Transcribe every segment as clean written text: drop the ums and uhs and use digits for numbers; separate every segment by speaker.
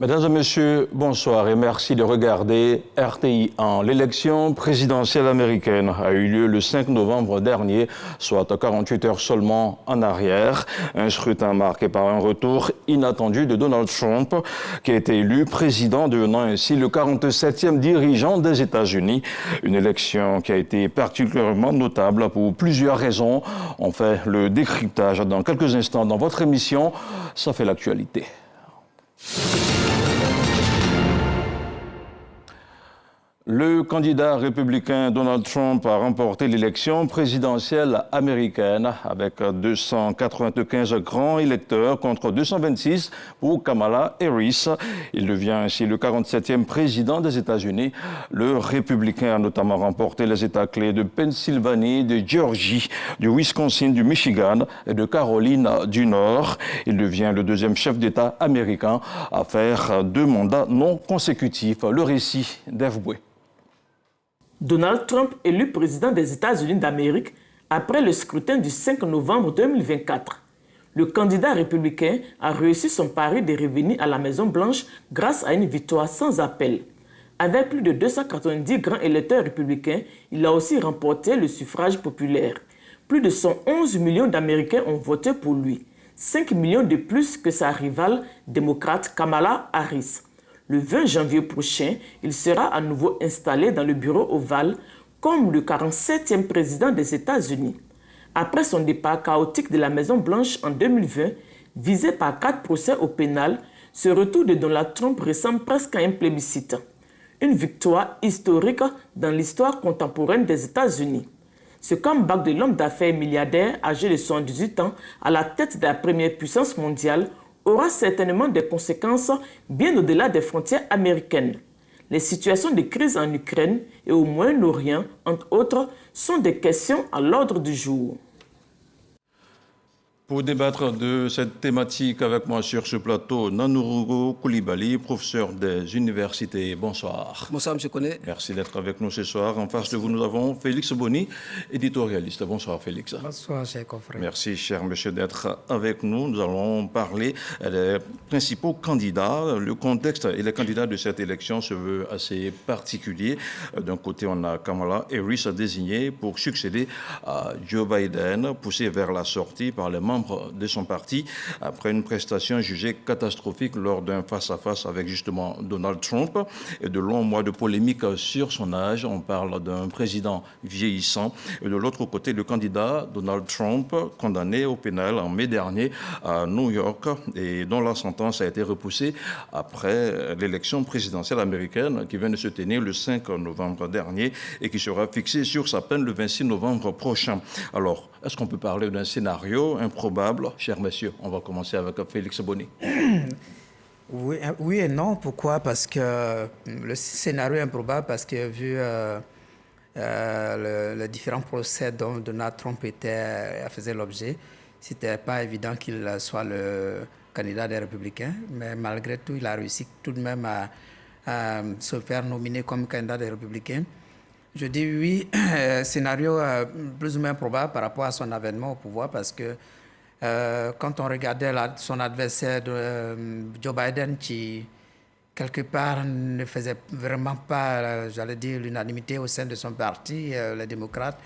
Speaker 1: Mesdames et messieurs, bonsoir et merci de regarder RTI 1. L'élection présidentielle américaine a eu lieu le 5 novembre dernier, soit 48 heures seulement en arrière. Un scrutin marqué par un retour inattendu de Donald Trump, qui a été élu président, devenant ainsi le 47e dirigeant des États-Unis. Une élection qui a été particulièrement notable pour plusieurs raisons. On fait le décryptage dans quelques instants dans votre émission. Ça fait l'actualité. Le candidat républicain Donald Trump a remporté l'élection présidentielle américaine avec 295 grands électeurs contre 226 pour Kamala Harris. Il devient ainsi le 47e président des États-Unis. Le républicain a notamment remporté les États clés de Pennsylvanie, de Géorgie, du Wisconsin, du Michigan et de Caroline du Nord. Il devient le deuxième chef d'État américain à faire 2 mandats non consécutifs. Le récit d'Ève Boué.
Speaker 2: Donald Trump élu président des États-Unis d'Amérique après le scrutin du 5 novembre 2024. Le candidat républicain a réussi son pari de revenir à la Maison-Blanche grâce à une victoire sans appel. Avec plus de 290 grands électeurs républicains, il a aussi remporté le suffrage populaire. Plus de 111 millions d'Américains ont voté pour lui, 5 millions de plus que sa rivale démocrate Kamala Harris. Le 20 janvier prochain, il sera à nouveau installé dans le bureau ovale comme le 47e président des États-Unis. Après son départ chaotique de la Maison-Blanche en 2020, visé par 4 procès au pénal, ce retour de Donald Trump ressemble presque à un plébiscite. Une victoire historique dans l'histoire contemporaine des États-Unis. Ce comeback de l'homme d'affaires milliardaire âgé de 78 ans à la tête de la première puissance mondiale aura certainement des conséquences bien au-delà des frontières américaines. Les situations de crise en Ukraine et au Moyen-Orient, entre autres, sont des questions à l'ordre du jour.
Speaker 1: Pour débattre de cette thématique avec moi sur ce plateau, Nanurugo Koulibaly, professeur des universités. Bonsoir.
Speaker 3: Bonsoir, M. Koné.
Speaker 1: Merci d'être avec nous ce soir. En face de vous, nous avons Félix Boni, éditorialiste. Bonsoir, Félix.
Speaker 3: Bonsoir, cher confrère.
Speaker 1: Merci, cher monsieur, d'être avec nous. Nous allons parler des principaux candidats. Le contexte et les candidats de cette élection se veut assez particulier. D'un côté, on a Kamala Harris désignée pour succéder à Joe Biden, poussé vers la sortie par les membres de son parti après une prestation jugée catastrophique lors d'un face-à-face avec justement Donald Trump et de longs mois de polémique sur son âge. On parle d'un président vieillissant. Et de l'autre côté, le candidat Donald Trump, condamné au pénal en mai dernier à New York et dont la sentence a été repoussée après l'élection présidentielle américaine qui vient de se tenir le 5 novembre dernier et qui sera fixée sur sa peine le 26 novembre prochain. Alors, est-ce qu'on peut parler d'un scénario improbable? Chers messieurs, on va commencer avec Félix Boni.
Speaker 3: Oui et non. Pourquoi? Parce que le scénario est improbable, parce que vu les différents procès dont Donald Trump faisait l'objet, c'était pas évident qu'il soit le candidat des Républicains. Mais malgré tout, il a réussi tout de même à se faire nominer comme candidat des Républicains. Je dis oui, scénario plus ou moins probable par rapport à son avènement au pouvoir, parce que quand on regardait son adversaire Joe Biden, qui quelque part ne faisait vraiment pas, j'allais dire, l'unanimité au sein de son parti, les démocrates,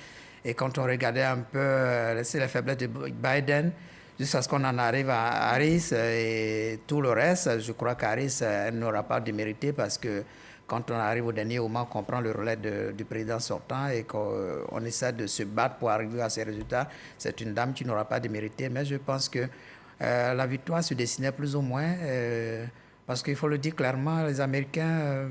Speaker 3: et quand on regardait un peu les faiblesses de Biden, jusqu'à ce qu'on en arrive à Harris et tout le reste, je crois qu'Harris n'aura pas démérité, parce que quand on arrive au dernier moment, qu'on prend le relais du président sortant et qu'on essaie de se battre pour arriver à ces résultats, c'est une dame qui n'aura pas démérité. Mais je pense que la victoire se dessinait plus ou moins, parce qu'il faut le dire clairement, les Américains,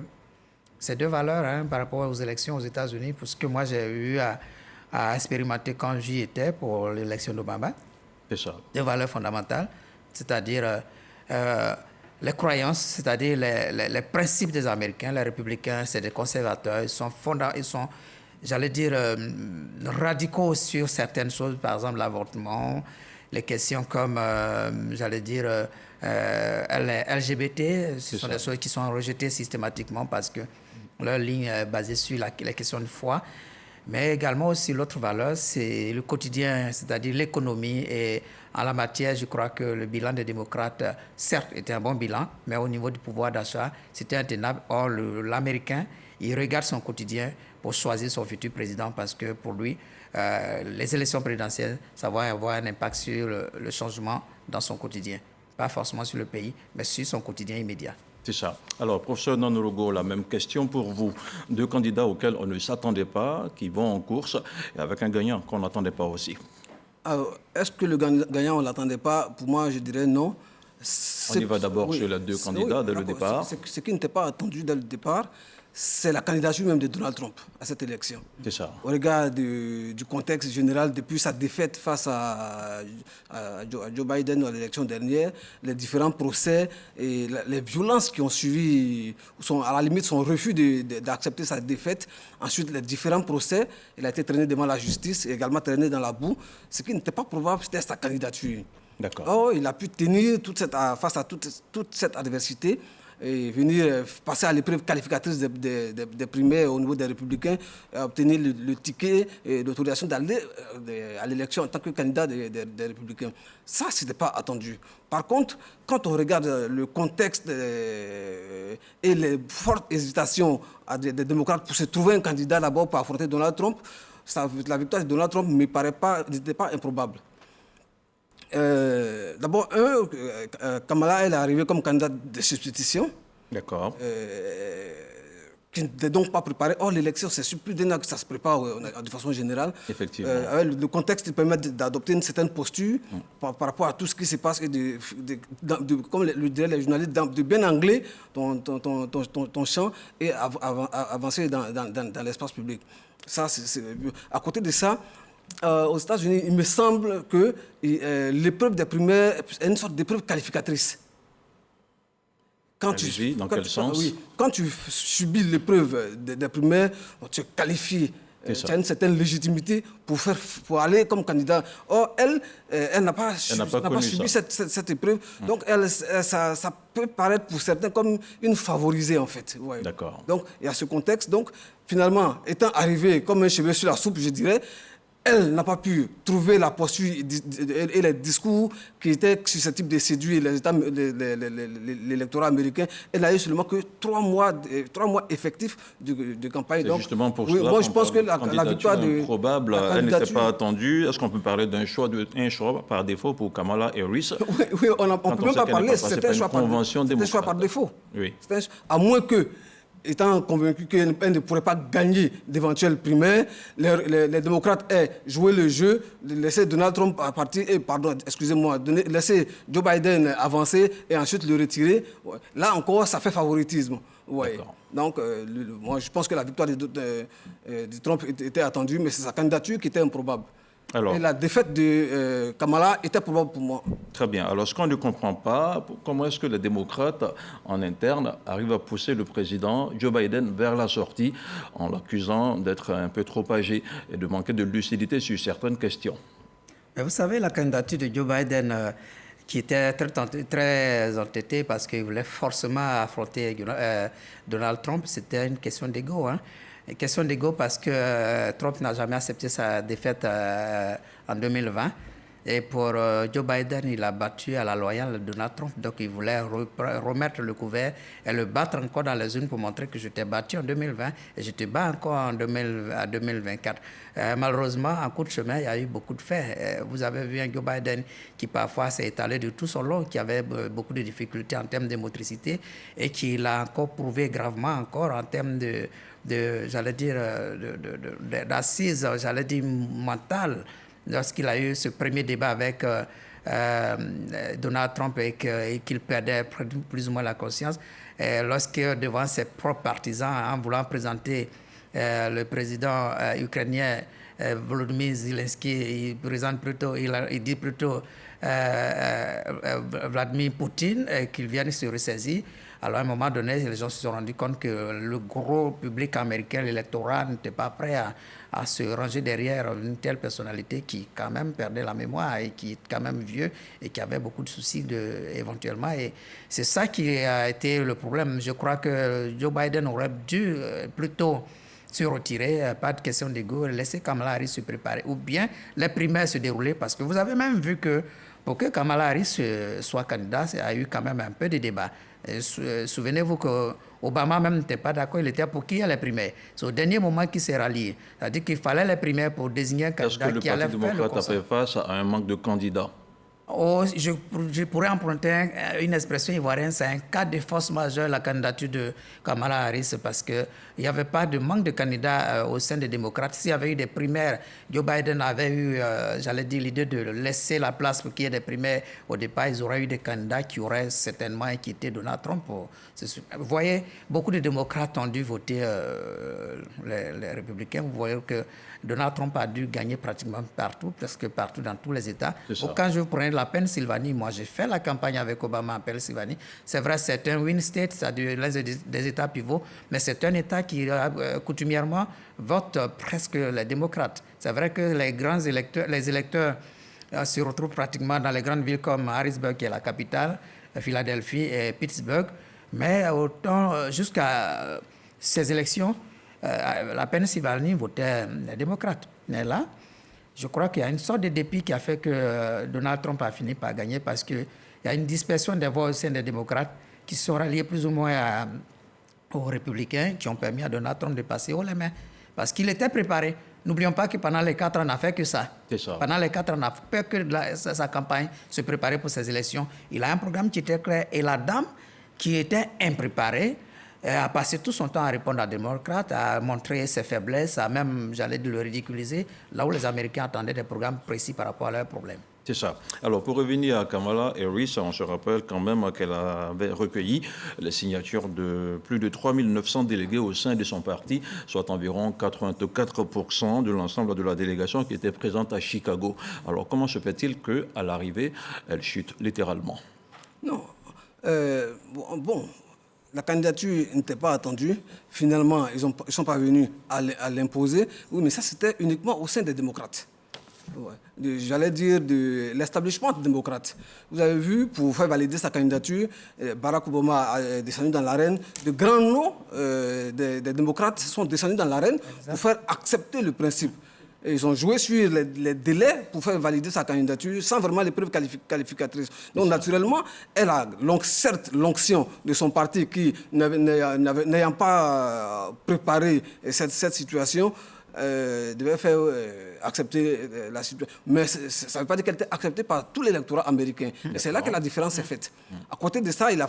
Speaker 3: c'est 2 valeurs par rapport aux élections aux États-Unis, pour ce que moi j'ai eu à expérimenter quand j'y étais pour l'élection d'Obama.
Speaker 1: C'est ça.
Speaker 3: 2 valeurs fondamentales, c'est-à-dire les croyances, c'est-à-dire les principes des Américains. Les républicains, c'est des conservateurs, ils sont j'allais dire, radicaux sur certaines choses, par exemple l'avortement, les questions comme, j'allais dire, LGBT, ce sont des choses qui sont rejetées systématiquement parce que leur ligne est basée sur les questions de foi. Mais également aussi l'autre valeur, c'est le quotidien, c'est-à-dire l'économie. Et en la matière, je crois que le bilan des démocrates, certes, était un bon bilan, mais au niveau du pouvoir d'achat, c'était intenable. Or, l'Américain, il regarde son quotidien pour choisir son futur président parce que pour lui, les élections présidentielles, ça va avoir un impact sur le changement dans son quotidien. Pas forcément sur le pays, mais sur son quotidien immédiat.
Speaker 1: C'est ça. Alors, professeur Nanorogo, la même question pour vous. Deux candidats auxquels on ne s'attendait pas, qui vont en course, et avec un gagnant qu'on n'attendait pas aussi.
Speaker 4: Est-ce que le gagnant, on ne l'attendait pas? Pour moi, je dirais non.
Speaker 1: On y va d'abord sur les deux candidats dès le départ.
Speaker 4: Ce qui n'était pas attendu dès le départ, c'est la candidature même de Donald Trump à cette élection.
Speaker 1: C'est ça.
Speaker 4: Au regard du contexte général, depuis sa défaite face à Joe Biden à l'élection dernière, les différents procès et les violences qui ont suivi, à la limite son refus d'accepter sa défaite, ensuite les différents procès, il a été traîné devant la justice et également traîné dans la boue. Ce qui n'était pas probable, c'était sa candidature.
Speaker 1: D'accord.
Speaker 4: Oh, il a pu tenir face à toute cette adversité et venir passer à l'épreuve qualificatrice des primaires au niveau des Républicains, obtenir le ticket et l'autorisation d'aller à l'élection en tant que candidat des Républicains. Ça, ce n'était pas attendu. Par contre, quand on regarde le contexte et les fortes hésitations des démocrates pour se trouver un candidat d'abord pour affronter Donald Trump, la victoire de Donald Trump n'était pas improbable. D'abord, Kamala, elle est arrivée comme candidate de substitution.
Speaker 1: D'accord.
Speaker 4: Qui n'était donc pas préparée. Or, l'élection, c'est sur plus d'un an que ça se prépare de façon générale.
Speaker 1: Effectivement.
Speaker 4: Le contexte permet d'adopter une certaine posture par rapport à tout ce qui se passe et comme le diraient les journalistes, de bien angler ton champ et avancer dans l'espace public. Ça, à côté de ça, aux États-Unis, il me semble que l'épreuve des primaires est une sorte d'épreuve qualificatrice.
Speaker 1: Dans quel sens?
Speaker 4: Oui, quand tu subis l'épreuve des primaires, tu es qualifié. Tu as une certaine légitimité pour aller comme candidat. Or, elle n'a pas subi cette épreuve. Donc, ça peut paraître pour certains comme une favorisée, en fait. Ouais.
Speaker 1: D'accord.
Speaker 4: Donc, il y a ce contexte. Donc, finalement, étant arrivée comme un cheveu sur la soupe, je dirais, elle n'a pas pu trouver la posture et les discours qui étaient susceptibles de séduire l'électorat américain. Elle a eu seulement que 3 mois effectifs de campagne.
Speaker 1: C'est justement pour
Speaker 4: oui,
Speaker 1: cela
Speaker 4: moi, je pense que la victoire
Speaker 1: improbable, elle n'était pas attendue. Est-ce qu'on peut parler d'un choix par défaut pour Kamala Harris?
Speaker 4: Oui, on ne peut même pas parler. C'était un choix par défaut.
Speaker 1: Oui.
Speaker 4: À moins que, étant convaincu qu'elle ne pourrait pas gagner d'éventuelles primaires, les démocrates aient joué le jeu, laisser Donald Trump partir, laisser Joe Biden avancer et ensuite le retirer. Là encore, ça fait favoritisme. Ouais. Donc, moi, je pense que la victoire de Trump était attendue, mais c'est sa candidature qui était improbable. Et la défaite de Kamala était probable pour moi.
Speaker 1: Très bien. Alors, ce qu'on ne comprend pas, comment est-ce que les démocrates, en interne, arrivent à pousser le président Joe Biden vers la sortie en l'accusant d'être un peu trop âgé et de manquer de lucidité sur certaines questions?
Speaker 3: Mais vous savez, la candidature de Joe Biden, qui était très entêté parce qu'il voulait forcément affronter Donald Trump, c'était une question d'ego. Une question d'ego parce que Trump n'a jamais accepté sa défaite en 2020. Et pour Joe Biden, il a battu à la loyale Donald Trump. Donc, il voulait remettre le couvert et le battre encore dans les urnes pour montrer que je t'ai battu en 2020 et je te bats encore en 2024. Malheureusement, en cours de chemin, il y a eu beaucoup de faits. Vous avez vu un Joe Biden qui parfois s'est étalé de tout son long, qui avait beaucoup de difficultés en termes de motricité et qui l'a encore prouvé gravement encore en termes d'assises, mentales. Lorsqu'il a eu ce premier débat avec Donald Trump et qu'il perdait plus ou moins la conscience, lorsque devant ses propres partisans, en voulant présenter le président ukrainien Volodymyr Zelensky, il dit plutôt Vladimir Poutine qu'il vienne se ressaisir. Alors à un moment donné, les gens se sont rendus compte que le gros public américain, l'électorat, n'était pas prêt à se ranger derrière une telle personnalité qui quand même perdait la mémoire et qui est quand même vieux et qui avait beaucoup de soucis éventuellement. Et c'est ça qui a été le problème. Je crois que Joe Biden aurait dû plutôt se retirer, pas de question d'ego, laisser Kamala Harris se préparer, ou bien les primaires se dérouler, parce que vous avez même vu que pour que Kamala Harris soit candidat, il y a eu quand même un peu de débat. Souvenez-vous que Obama même n'était pas d'accord, il était pour qui a les primaires. C'est au dernier moment qu'il s'est rallié. C'est-à-dire qu'il fallait les primaires pour désigner un candidat qui allait faire le conseil.
Speaker 1: Est-ce que le Parti démocrate a fait face à un manque de candidats?
Speaker 3: Oh, je pourrais emprunter une expression ivoirienne, c'est un cas de force majeure, la candidature de Kamala Harris, parce qu'il n'y avait pas de manque de candidats au sein des démocrates. S'il y avait eu des primaires, Joe Biden avait eu, j'allais dire, l'idée de laisser la place pour qu'il y ait des primaires. Au départ, ils auraient eu des candidats qui auraient certainement inquiété Donald Trump. Vous voyez, beaucoup de démocrates ont dû voter les républicains. Vous voyez que Donald Trump a dû gagner pratiquement partout, presque partout dans tous les États. Quand je prenais la Pennsylvanie, moi j'ai fait la campagne avec Obama en Pennsylvanie. C'est vrai, c'est un win state, c'est-à-dire l'un des États pivots, mais c'est un État qui coutumièrement vote presque les démocrates. C'est vrai que les grands électeurs, les électeurs se retrouvent pratiquement dans les grandes villes comme Harrisburg, qui est la capitale, Philadelphie et Pittsburgh, mais autant jusqu'à ces élections, la Pennsylvanie votait les démocrates. Mais là, je crois qu'il y a une sorte de dépit qui a fait que Donald Trump a fini par gagner parce qu'il y a une dispersion des voix au sein des démocrates qui sont ralliés plus ou moins aux républicains qui ont permis à Donald Trump de passer haut les mains. Parce qu'il était préparé. N'oublions pas que pendant les 4 ans, on n'a fait que ça. Pendant les 4 ans, on n'a fait que sa campagne, se préparer pour ces élections. Il a un programme qui était clair. Et la dame qui était impréparée, a passé tout son temps à répondre à des démocrates, à montrer ses faiblesses, à même, j'allais dire, le ridiculiser, là où les Américains attendaient des programmes précis par rapport à leurs problèmes.
Speaker 1: C'est ça. Alors, pour revenir à Kamala Harris, on se rappelle quand même qu'elle avait recueilli les signatures de plus de 3900 délégués au sein de son parti, soit environ 84% de l'ensemble de la délégation qui était présente à Chicago. Alors, comment se fait-il qu'à l'arrivée, elle chute littéralement?
Speaker 4: Non. Bon. La candidature n'était pas attendue. Finalement, ils sont parvenus à l'imposer. Oui, mais ça, c'était uniquement au sein des démocrates. Ouais. J'allais dire de l'establishment démocrate. Vous avez vu, pour faire valider sa candidature, Barack Obama est descendu dans l'arène. De grands noms des démocrates sont descendus dans l'arène pour faire accepter le principe. Et ils ont joué sur les délais pour faire valider sa candidature sans vraiment les preuves qualificatrices. Donc, naturellement, elle a certes l'onction de son parti qui, n'ayant pas préparé cette situation, devait faire accepter la situation. Mais ça ne veut pas dire qu'elle était acceptée par tout l'électorat américain. Et c'est là que la différence est faite. À côté de ça, il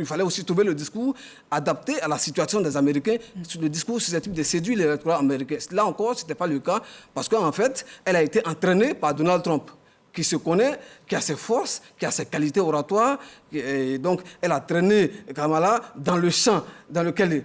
Speaker 4: fallait aussi trouver le discours adapté à la situation des Américains, le discours susceptible de séduire l'électorat américain. Là encore, ce n'était pas le cas, parce qu'en fait, elle a été entraînée par Donald Trump, qui se connaît, qui a ses forces, qui a ses qualités oratoires. Et donc, elle a traîné Kamala dans le champ dans lequel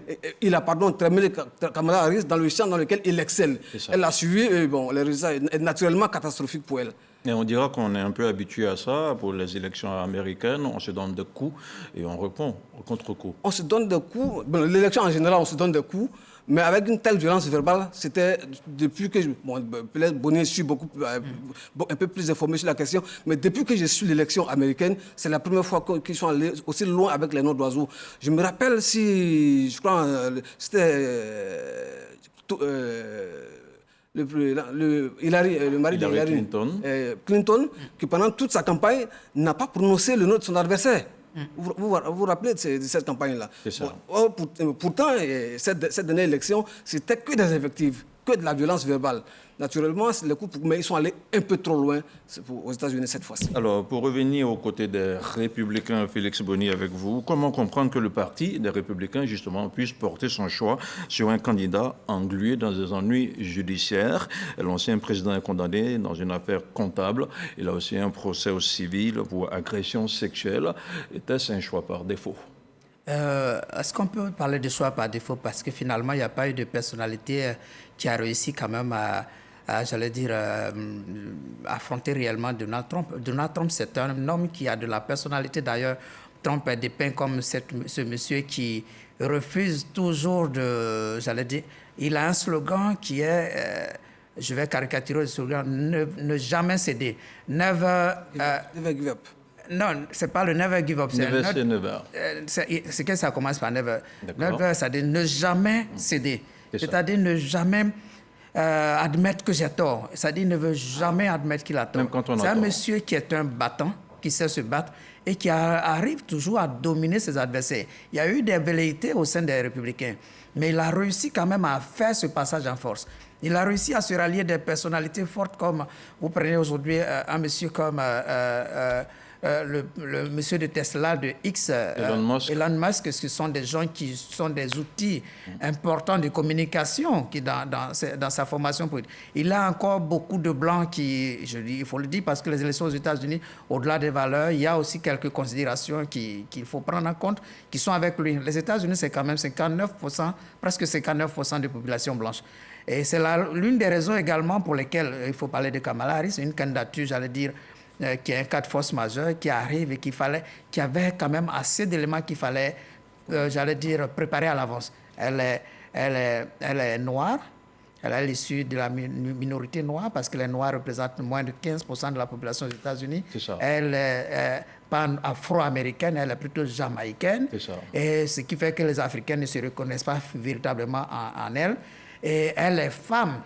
Speaker 4: traîné Kamala Harris dans le champ dans lequel il excelle. Elle a suivi, et bon, les résultats sont naturellement catastrophiques pour elle.
Speaker 1: Et on dira qu'on est un peu habitué à ça. Pour les élections américaines, on se donne des coups et on répond au contre-coup.
Speaker 4: On se donne des coups. Bon, l'élection en général, on se donne des coups. Mais avec une telle violence verbale, c'était depuis que peut-être Bonnier suit un peu plus informé sur la question, mais depuis que je suis l'élection américaine, c'est la première fois qu'ils sont allés aussi loin avec les noms d'oiseaux. Je me rappelle si, je crois, c'était le mari de Hillary Clinton, qui pendant toute sa campagne n'a pas prononcé le nom de son adversaire. Vous vous rappelez de cette campagne-là?
Speaker 1: C'est ça.
Speaker 4: Pourtant, cette dernière élection, c'était que des invectives, que de la violence verbale. Naturellement, mais ils sont allés un peu trop loin aux États-Unis cette fois-ci.
Speaker 1: Alors, pour revenir aux côtés des Républicains, Félix Bonny, avec vous, comment comprendre que le parti des Républicains, justement, puisse porter son choix sur un candidat englué dans des ennuis judiciaires? L'ancien président est condamné dans une affaire comptable. Il a aussi un procès au civil pour agression sexuelle. Était-ce un choix par défaut?
Speaker 3: Est-ce qu'on peut parler de choix par défaut? Parce que finalement, il n'y a pas eu de personnalité qui a réussi quand même à affronter réellement Donald Trump. Donald Trump, c'est un homme qui a de la personnalité. D'ailleurs, Trump est dépeint comme ce monsieur qui refuse toujours il a un slogan qui est, je vais caricaturer le slogan, ne jamais céder. Never
Speaker 4: give up.
Speaker 3: Non, c'est pas le never give up.
Speaker 1: Never say never.
Speaker 3: C'est que ça commence par never. Never, ça dit ne jamais céder. C'est-à-dire ne jamais admettre que j'ai tort. C'est-à-dire ne veut jamais admettre qu'il a tort.
Speaker 1: Même quand on a
Speaker 3: C'est un
Speaker 1: tort.
Speaker 3: monsieur qui est un battant, qui sait se battre et qui arrive toujours à dominer ses adversaires. Il y a eu des velléités au sein des Républicains, mais il a réussi quand même à faire ce passage en force. Il a réussi à se rallier des personnalités fortes comme, vous prenez aujourd'hui un monsieur comme le monsieur de Tesla, de X, Elon Musk, ce sont des gens qui sont des outils importants de communication qui dans sa formation politique. Il a encore beaucoup de blancs qui, il faut le dire, parce que les élections aux États-Unis, au-delà des valeurs, il y a aussi quelques considérations qu'il faut prendre en compte, qui sont avec lui. Les États-Unis, c'est quand même 59%, presque 59% de population blanche. Et c'est l'une des raisons également pour lesquelles il faut parler de Kamala Harris, une candidature, j'allais dire, qui est un cas de force majeure, qui arrive et qui avait quand même assez d'éléments qu'il fallait, j'allais dire, préparer à l'avance. Elle est noire, elle est issue de la minorité noire, parce que les Noirs représentent moins de 15% de la population des États-Unis.
Speaker 1: C'est ça.
Speaker 3: Elle est pas afro-américaine, elle est plutôt jamaïcaine.
Speaker 1: C'est ça.
Speaker 3: Et ce qui fait que les Africains ne se reconnaissent pas véritablement en elle. Et elle est femme.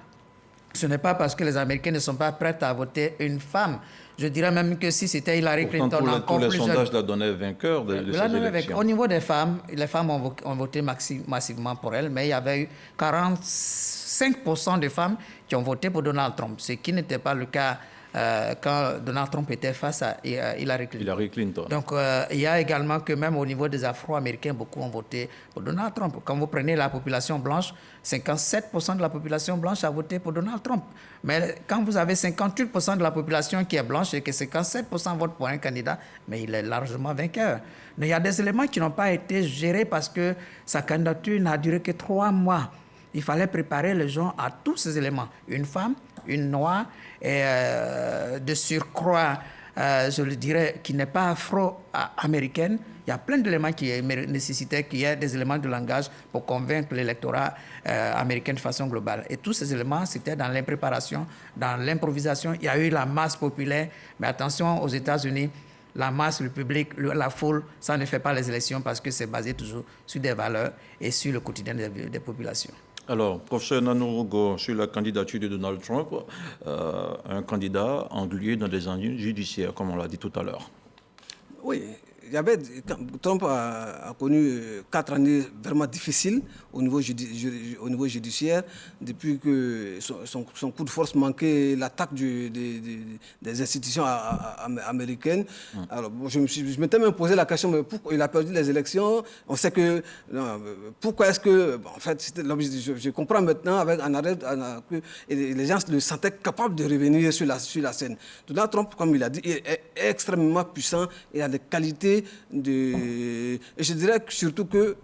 Speaker 3: Ce n'est pas parce que les Américains ne sont pas prêts à voter une femme. Je dirais même que si c'était Hillary Clinton encore plus jeune...
Speaker 1: Tous les sondages la donnaient vainqueur de ces élections.
Speaker 3: Au niveau des femmes, les femmes ont voté massivement pour elle, mais il y avait eu 45% de femmes qui ont voté pour Donald Trump, ce qui n'était pas le cas quand Donald Trump était face à Hillary Clinton. Donc, il y a également que même au niveau des Afro-Américains, beaucoup ont voté pour Donald Trump. Quand vous prenez la population blanche, 57% de la population blanche a voté pour Donald Trump. Mais quand vous avez 58% de la population qui est blanche et que 57% votent pour un candidat, mais il est largement vainqueur. Mais il y a des éléments qui n'ont pas été gérés parce que sa candidature n'a duré que 3 mois. Il fallait préparer les gens à tous ces éléments. Une femme, une noire, et de surcroît, je le dirais, qui n'est pas afro-américaine. Il y a plein d'éléments qui nécessitaient qu'il y ait des éléments de langage pour convaincre l'électorat américain de façon globale. Et tous ces éléments, c'était dans l'impréparation, dans l'improvisation. Il y a eu la masse populaire, mais attention, aux États-Unis, la masse, le public, la foule, ça ne fait pas les élections parce que c'est basé toujours sur des valeurs et sur le quotidien des populations.
Speaker 1: Alors, professeur Nanourougo, sur la candidature de Donald Trump, un candidat englué dans des ennuis judiciaires, comme on l'a dit tout à l'heure.
Speaker 4: Oui, Trump a connu 4 années vraiment difficiles au niveau judiciaire, depuis que son coup de force manquait l'attaque des institutions américaines. Alors, je m'étais même posé la question, mais pourquoi il a perdu les élections? On sait que... Non, pourquoi est-ce que... En fait, je comprends maintenant que les gens le sentaient capable de revenir sur la scène. Donald Trump, comme il a dit, est extrêmement puissant, il a des qualités et je dirais surtout qu'il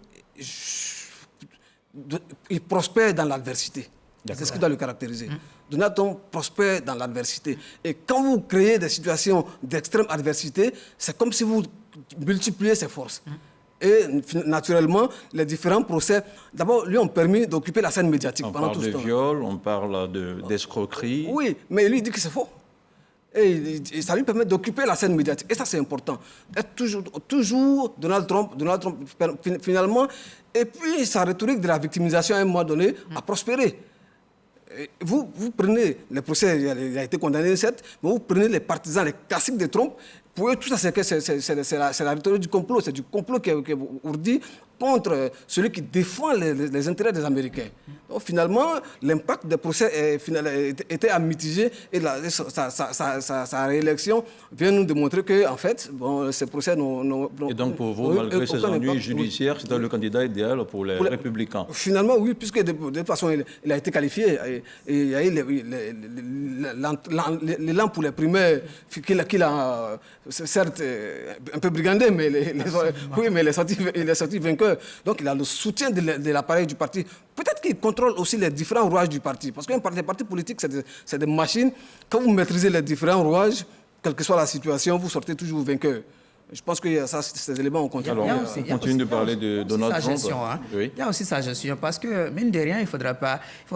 Speaker 4: prospère dans l'adversité. C'est ce qui doit le caractériser. Donald Trump prospère dans l'adversité. Et quand vous créez des situations d'extrême adversité, c'est comme si vous multipliez ses forces. Et naturellement, les différents procès, d'abord, lui ont permis d'occuper la scène médiatique pendant tout ce temps.
Speaker 1: On parle de viol, on parle d'escroquerie.
Speaker 4: Oui, mais lui dit que c'est faux. Et ça lui permet d'occuper la scène médiatique. Et ça, c'est important. Être toujours Donald Trump, finalement. Et puis, sa rhétorique de la victimisation, à un moment donné, a prospéré. Et vous prenez les procès, il a été condamné, certes, mais vous prenez les partisans, les classiques de Trump. Pour eux, tout ça, c'est la rhétorique du complot. C'est du complot qui est ourdi contre celui qui défend les intérêts des Américains. Donc, finalement, l'impact des procès était à mitiger et sa réélection vient nous démontrer que, en fait, ces procès n'ont...
Speaker 1: Et donc, pour vous, malgré ces ennuis judiciaires, c'était le candidat idéal pour les Républicains?
Speaker 4: Finalement, oui, puisque de toute façon, il a été qualifié. Et il y a eu l'élan pour les primaires qu'il a, certes, un peu brigandé, mais il est sorti vainqueur. Donc, il a le soutien de l'appareil du parti. Peut-être qu'il contrôle aussi les différents rouages du parti. Parce que les partis politiques, c'est des machines. Quand vous maîtrisez les différents rouages, quelle que soit la situation, vous sortez toujours vainqueur. Je pense que ça, ces éléments ont compté.
Speaker 1: Alors, on continue de parler de Donald Trump.
Speaker 3: Gestion, hein.
Speaker 1: Oui.
Speaker 3: Il y a aussi sa gestion, parce que, mine de rien, il faut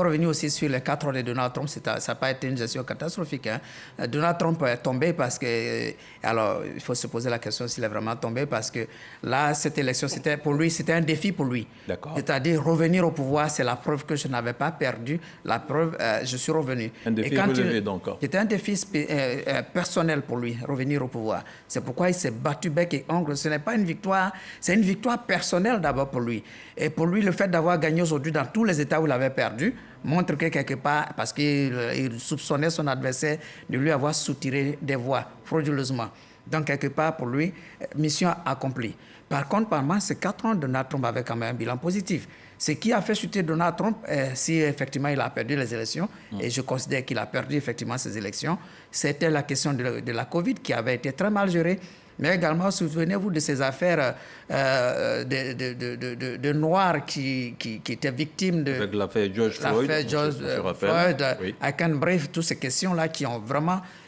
Speaker 3: revenir aussi sur les 4 ans de Donald Trump. Ça n'a pas été une gestion catastrophique. Hein. Donald Trump est tombé parce que... Alors, il faut se poser la question s'il est vraiment tombé, parce que là, cette élection, pour lui, c'était un défi pour lui. C'est-à-dire, revenir au pouvoir, c'est la preuve que je n'avais pas perdu. La preuve, je suis revenu.
Speaker 1: Un défi relevé, donc.
Speaker 3: C'était un défi personnel pour lui, revenir au pouvoir. C'est pourquoi il s'est battu bec et ongle. Ce n'est pas une victoire, c'est une victoire personnelle d'abord pour lui. Et pour lui, le fait d'avoir gagné aujourd'hui dans tous les États où il avait perdu montre que quelque part, parce qu'il soupçonnait son adversaire de lui avoir soutiré des voix frauduleusement. Donc quelque part pour lui, mission accomplie. Par contre, pendant ces 4 ans, Donald Trump avait quand même un bilan positif. Ce qui a fait chuter Donald Trump, si effectivement il a perdu les élections, et je considère qu'il a perdu effectivement ces élections, c'était la question de la COVID qui avait été très mal gérée. Mais également, souvenez-vous de ces affaires de Noirs qui étaient victimes de...
Speaker 1: Avec l'affaire George Floyd.
Speaker 3: L'affaire George Floyd,
Speaker 1: oui.
Speaker 3: Bref, toutes ces questions-là qui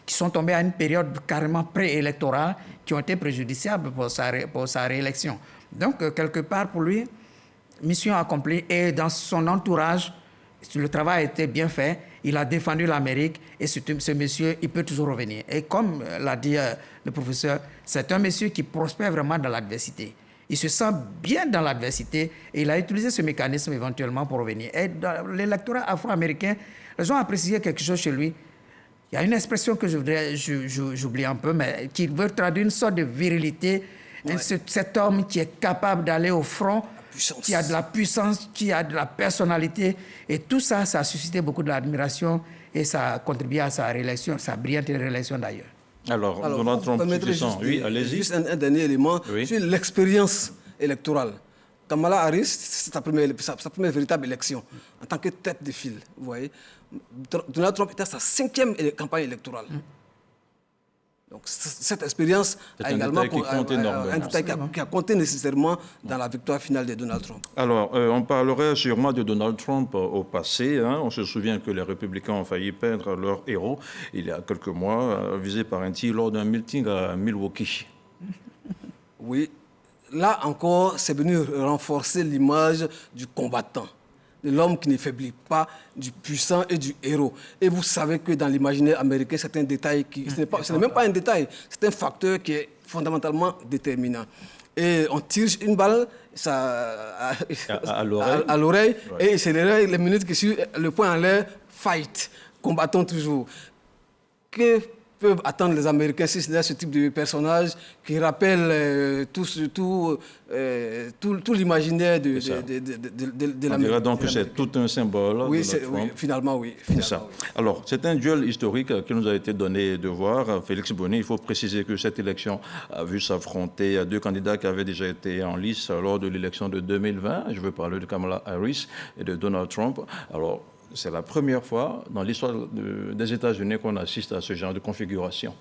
Speaker 3: sont tombées à une période carrément préélectorale, qui ont été préjudiciables pour sa réélection. Donc, quelque part, pour lui, mission accomplie. Et dans son entourage, le travail a été bien fait. Il a défendu l'Amérique et ce monsieur, il peut toujours revenir. Et comme l'a dit le professeur, c'est un monsieur qui prospère vraiment dans l'adversité. Il se sent bien dans l'adversité et il a utilisé ce mécanisme éventuellement pour revenir. Et dans l'électorat afro-américain, les gens ont apprécié quelque chose chez lui. Il y a une expression que j'oublie un peu, mais qui veut traduire une sorte de virilité. Ouais. Cet homme qui est capable d'aller au front, qui a de la puissance, qui a de la personnalité. Et tout ça, ça a suscité beaucoup d'admiration et ça a contribué à sa réélection, sa brillante réélection d'ailleurs.
Speaker 1: Alors Donald Trump, oui, allez-y.
Speaker 4: Juste un dernier élément sur l'expérience électorale. Kamala Harris, c'est sa première véritable élection en tant que tête de file. Vous voyez, Donald Trump était à sa 5e campagne électorale. Donc cette expérience a également un détail qui a compté nécessairement dans la victoire finale de Donald Trump.
Speaker 1: Alors, on parlerait sûrement de Donald Trump au passé. Hein. On se souvient que les Républicains ont failli perdre leur héros il y a quelques mois, visé par un tir lors d'un meeting à Milwaukee.
Speaker 4: Oui, là encore, c'est venu renforcer l'image du combattant, de l'homme qui ne faiblit pas, du puissant et du héros. Et vous savez que dans l'imaginaire américain, c'est un détail ce n'est même pas un détail, c'est un facteur qui est fondamentalement déterminant. Et on tire une balle à l'oreille, ouais. Et c'est les minutes qui suivent, le poing en l'air, fight, combattons toujours. Que peuvent attendre les Américains si c'est ce type de personnage qui rappelle tout l'imaginaire de l'Amérique.
Speaker 1: On dirait donc que c'est tout un symbole.
Speaker 4: Oui, finalement, oui.
Speaker 1: C'est ça. Alors, c'est un duel historique qui nous a été donné de voir. Félix Bonnet, il faut préciser que cette élection a vu s'affronter deux candidats qui avaient déjà été en lice lors de l'élection de 2020. Je veux parler de Kamala Harris et de Donald Trump. Alors, c'est la première fois dans l'histoire des États-Unis qu'on assiste à ce genre de configuration.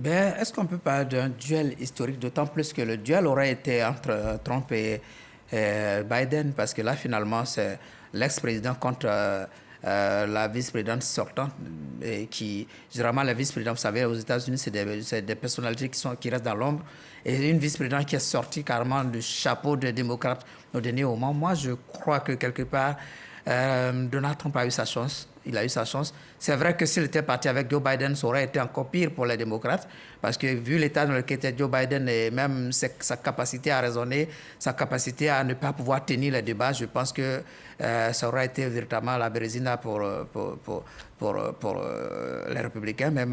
Speaker 3: Est-ce qu'on peut parler d'un duel historique, d'autant plus que le duel aurait été entre Trump et Biden, parce que là, finalement, c'est l'ex-président contre la vice-présidente sortante, et qui, généralement, la vice-présidente, vous savez, aux États-Unis, c'est des personnalités qui restent dans l'ombre, et une vice-présidente qui est sortie carrément du chapeau des démocrates au dernier moment. Moi, je crois que quelque part, Donald Trump a eu sa chance. Il a eu sa chance. C'est vrai que s'il était parti avec Joe Biden, ça aurait été encore pire pour les démocrates, parce que vu l'état dans lequel était Joe Biden et même sa capacité à raisonner, sa capacité à ne pas pouvoir tenir les débats, je pense que ça aurait été véritablement la bérésina pour les républicains. Mais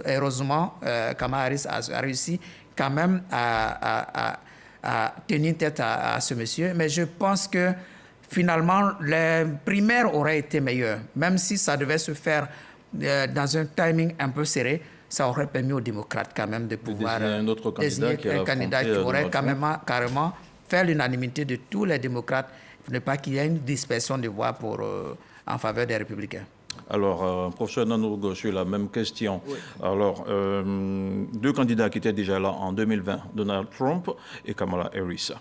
Speaker 3: heureusement, Kamala Harris a réussi quand même à tenir tête à ce monsieur. Mais je pense que finalement, les primaires auraient été meilleures. Même si ça devait se faire dans un timing un peu serré, ça aurait permis aux démocrates quand même de pouvoir désigner un candidat qui aurait carrément fait l'unanimité de tous les démocrates pour ne pas qu'il y ait une dispersion de voix en faveur des républicains.
Speaker 1: Alors, professeur Nanourgo, sur la même question. Oui. Alors, deux candidats qui étaient déjà là en 2020, Donald Trump et Kamala Harris.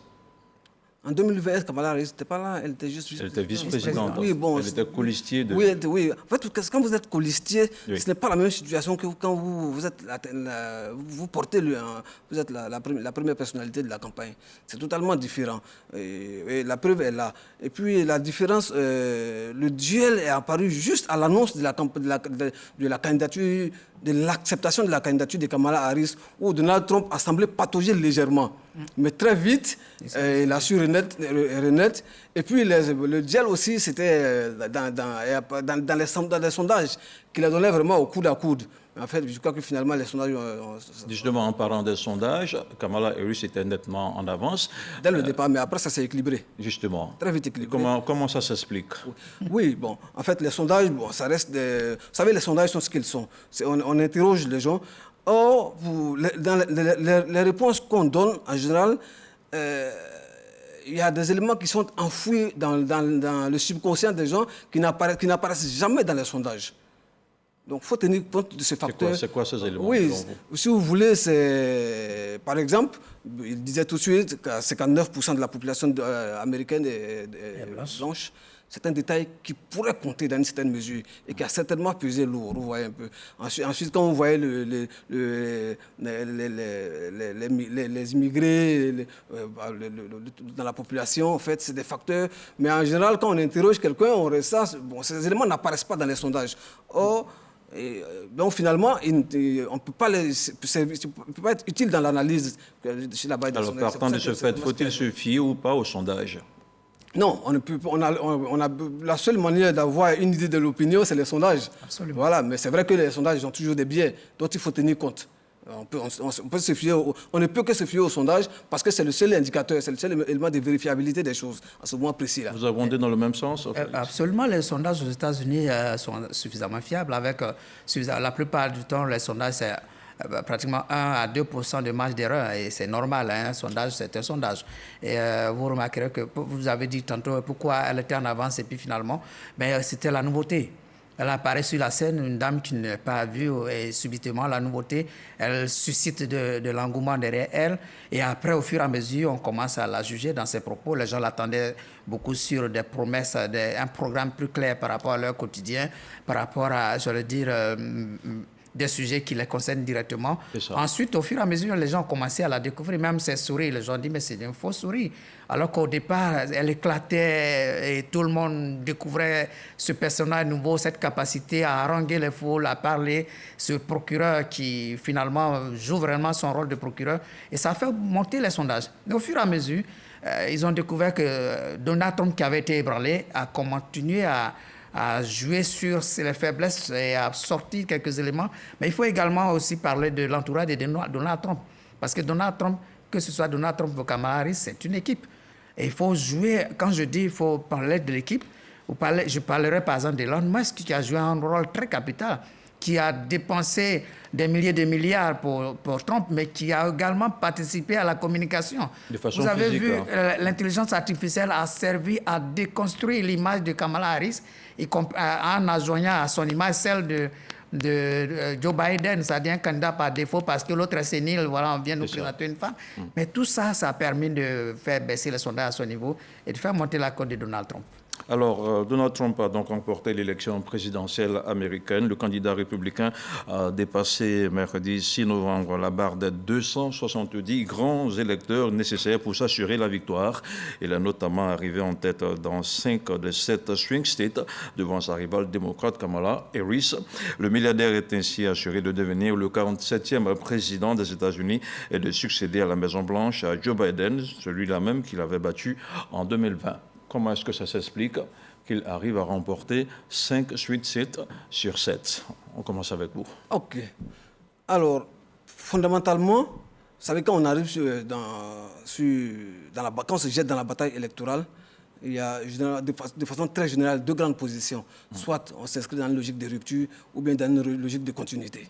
Speaker 4: En 2020, Kamala Harris n'était pas là, elle était juste
Speaker 1: Elle était vice-présidente.
Speaker 4: Oui, bon,
Speaker 1: elle était colistier de...
Speaker 4: Oui, oui. En fait, quand vous êtes colistier,
Speaker 1: Oui.
Speaker 4: ce n'est pas la même situation que quand vous êtes vous portez vous êtes la première personnalité de la campagne. C'est totalement différent. Et la preuve est là. Et puis la différence, le duel est apparu juste à l'annonce de la candidature, de l'acceptation de la candidature de Kamala Harris, où Donald Trump a semblé patauger légèrement. Mais très vite, il a su renaître. Et puis le duel aussi, c'était dans les sondages qu'il a donné vraiment au coude à coude. En fait, je crois que finalement, les sondages...
Speaker 1: Justement, en parlant des sondages, Kamala Harris était nettement en avance.
Speaker 4: Dès le départ, mais après, ça s'est équilibré.
Speaker 1: Justement.
Speaker 4: Très vite équilibré.
Speaker 1: Comment ça s'explique?
Speaker 4: Oui, bon, en fait, les sondages, bon, ça reste des... Vous savez, les sondages sont ce qu'ils sont. On interroge les gens. Or, dans les réponses qu'on donne, en général, il y a des éléments qui sont enfouis dans le subconscient des gens qui n'apparaissent jamais dans les sondages. Donc, il faut tenir compte de ces facteurs.
Speaker 1: C'est quoi ces éléments?
Speaker 4: Oui, si vous voulez, c'est... Par exemple, il disait tout de suite que 59% de la population américaine est blanche. C'est un détail qui pourrait compter dans une certaine mesure et qui a certainement pesé lourd, vous voyez un peu. Ensuite, quand vous voyez les immigrés dans la population, en fait, c'est des facteurs. Mais en général, quand on interroge quelqu'un, on ressent... Bon, ces éléments n'apparaissent pas dans les sondages. Or, donc finalement, on ne peut pas être utile dans l'analyse chez la base des sondages.
Speaker 1: Alors, partant de ce fait, faut-il se fier ou pas aux sondages?
Speaker 4: Non, la seule manière d'avoir une idée de l'opinion, c'est les sondages.
Speaker 3: Absolument.
Speaker 4: Voilà, mais c'est vrai que les sondages ont toujours des biais dont il faut tenir compte. On ne peut que se fier aux sondages parce que c'est le seul indicateur, c'est le seul élément de vérifiabilité des choses à ce moment précis-là.
Speaker 1: Vous abondez dans le même sens?
Speaker 3: Absolument, les sondages aux États-Unis sont suffisamment fiables. La plupart du temps, les sondages, c'est pratiquement 1 à 2% de marge d'erreur et c'est normal, hein, un sondage, c'est un sondage. Et vous remarquerez que vous avez dit tantôt pourquoi elle était en avance et puis finalement, c'était la nouveauté. Elle apparaît sur la scène, une dame qui n'est pas vue et subitement la nouveauté, elle suscite de l'engouement derrière elle et après au fur et à mesure on commence à la juger dans ses propos. Les gens l'attendaient beaucoup sur des promesses, un programme plus clair par rapport à leur quotidien, par rapport à, je veux dire, des sujets qui les concernent directement. Ensuite, au fur et à mesure, les gens ont commencé à la découvrir, même ses souris. Les gens disent, mais c'est une fausse souris. Alors qu'au départ, elle éclatait et tout le monde découvrait ce personnage nouveau, cette capacité à haranguer les foules, à parler, ce procureur qui finalement joue vraiment son rôle de procureur. Et ça a fait monter les sondages. Mais au fur et à mesure, ils ont découvert que Donald Trump, qui avait été ébranlé, a continué à jouer sur les faiblesses et à sortir quelques éléments. Mais il faut également aussi parler de l'entourage de Donald Trump. Parce que Donald Trump, que ce soit Donald Trump ou Kamala Harris, c'est une équipe. Et il faut jouer, quand je dis il faut parler de l'équipe, je parlerai par exemple d'Elon Musk qui a joué un rôle très capital, qui a dépensé des milliers de milliards pour Trump, mais qui a également participé à la communication.
Speaker 1: De façon
Speaker 3: Vous avez
Speaker 1: physique,
Speaker 3: vu,
Speaker 1: hein.
Speaker 3: L'intelligence artificielle a servi à déconstruire l'image de Kamala Harris en adjoignant à son image celle de Joe Biden, c'est-à-dire un candidat par défaut parce que l'autre est sénile, voilà, on vient nous présenter une femme. Mais tout ça, ça a permis de faire baisser les sondages à son niveau et de faire monter la cote de Donald Trump.
Speaker 1: Alors, Donald Trump a donc remporté l'élection présidentielle américaine. Le candidat républicain a dépassé mercredi 6 novembre la barre des 270 grands électeurs nécessaires pour s'assurer la victoire. Il est notamment arrivé en tête dans 5 des 7 swing states devant sa rivale démocrate Kamala Harris. Le milliardaire est ainsi assuré de devenir le 47e président des États-Unis et de succéder à la Maison-Blanche à Joe Biden, celui-là même qu'il avait battu en 2020. Comment est-ce que ça s'explique qu'il arrive à remporter 5 swing states sur 7? On commence avec vous.
Speaker 4: OK. Alors, fondamentalement, vous savez, quand on arrive quand on se jette dans la bataille électorale, il y a de façon très générale 2 grandes positions. Soit on s'inscrit dans une logique de rupture ou bien dans une logique de continuité.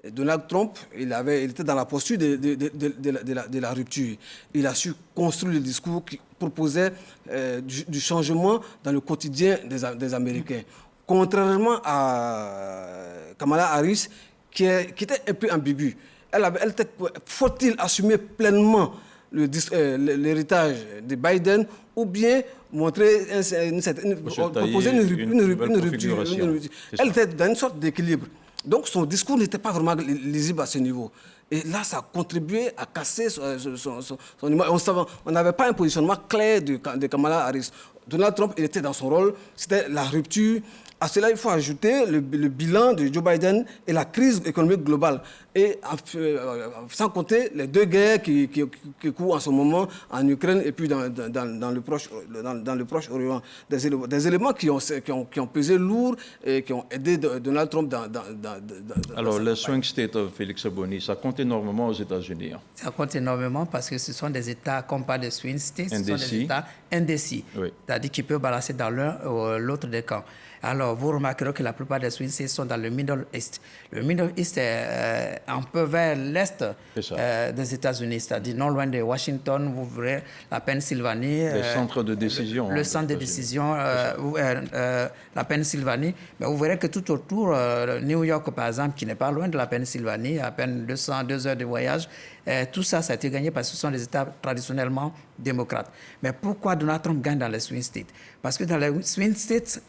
Speaker 4: Et Donald Trump, il était dans la posture de la rupture. Il a su construire le discours qui proposait du changement dans le quotidien des Américains. Contrairement à Kamala Harris, qui était un peu ambiguë. Faut-il assumer pleinement l'héritage de Biden ou bien montrer proposer une rupture. Elle était dans une sorte d'équilibre. Donc son discours n'était pas vraiment lisible à ce niveau. Et là, ça a contribué à casser son image. On n'avait pas un positionnement clair de Kamala Harris. Donald Trump, il était dans son rôle, c'était la rupture. À cela, il faut ajouter le bilan de Joe Biden et la crise économique globale. Et sans compter les deux guerres qui courent en ce moment en Ukraine et puis dans le Proche-Orient. Des éléments qui ont pesé lourd et qui ont aidé Donald Trump
Speaker 1: Alors, le swing state, Félix Boni, ça compte énormément aux États-Unis.
Speaker 3: Ça compte énormément parce que ce sont des États, comme pas de swing states, ce sont des États indécis. Oui. C'est-à-dire qu'ils peuvent balancer dans l'un ou l'autre des camps. Alors, vous remarquerez que la plupart des swing states sont dans le Middle East. Le Middle East est un peu vers l'est des États-Unis, c'est-à-dire non loin de Washington, vous verrez la Pennsylvanie.
Speaker 1: Les centres de décision.
Speaker 3: Le centre de décision, la Pennsylvanie. Mais vous verrez que tout autour, New York, par exemple, qui n'est pas loin de la Pennsylvanie, à peine 2 heures de voyage, tout ça, ça a été gagné parce que ce sont des États traditionnellement démocrates. Mais pourquoi Donald Trump gagne dans les swing states? Parce que dans les swing states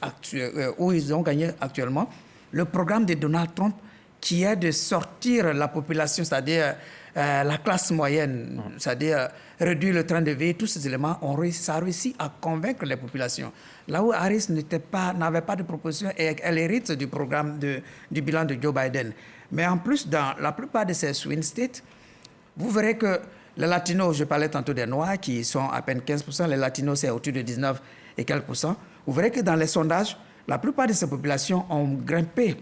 Speaker 3: où ils ont gagné actuellement, le programme de Donald Trump, qui est de sortir la population, c'est-à-dire la classe moyenne, c'est-à-dire réduire le train de vie, tous ces éléments, ça a réussi à convaincre les populations. Là où Harris n'avait pas de proposition, et elle hérite du programme du bilan de Joe Biden. Mais en plus, dans la plupart de ces swing states, vous verrez que les Latinos, je parlais tantôt des Noirs, qui sont à peine 15%, les Latinos, c'est au-dessus de 19 et quelques %. Vous verrez que dans les sondages, la plupart de ces populations ont grimpé.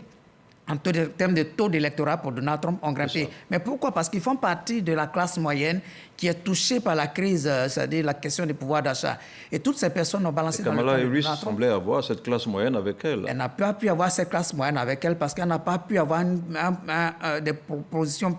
Speaker 3: En termes de taux d'électorat pour Donald Trump, ont grimpé. Mais pourquoi? Parce qu'ils font partie de la classe moyenne qui est touchée par la crise, c'est-à-dire la question du pouvoir d'achat. Et toutes ces personnes ont balancé dans le
Speaker 1: Kamala Harris semblait avoir cette classe moyenne avec elle.
Speaker 3: Elle n'a pas pu avoir cette classe moyenne avec elle parce qu'elle n'a pas pu avoir des propositions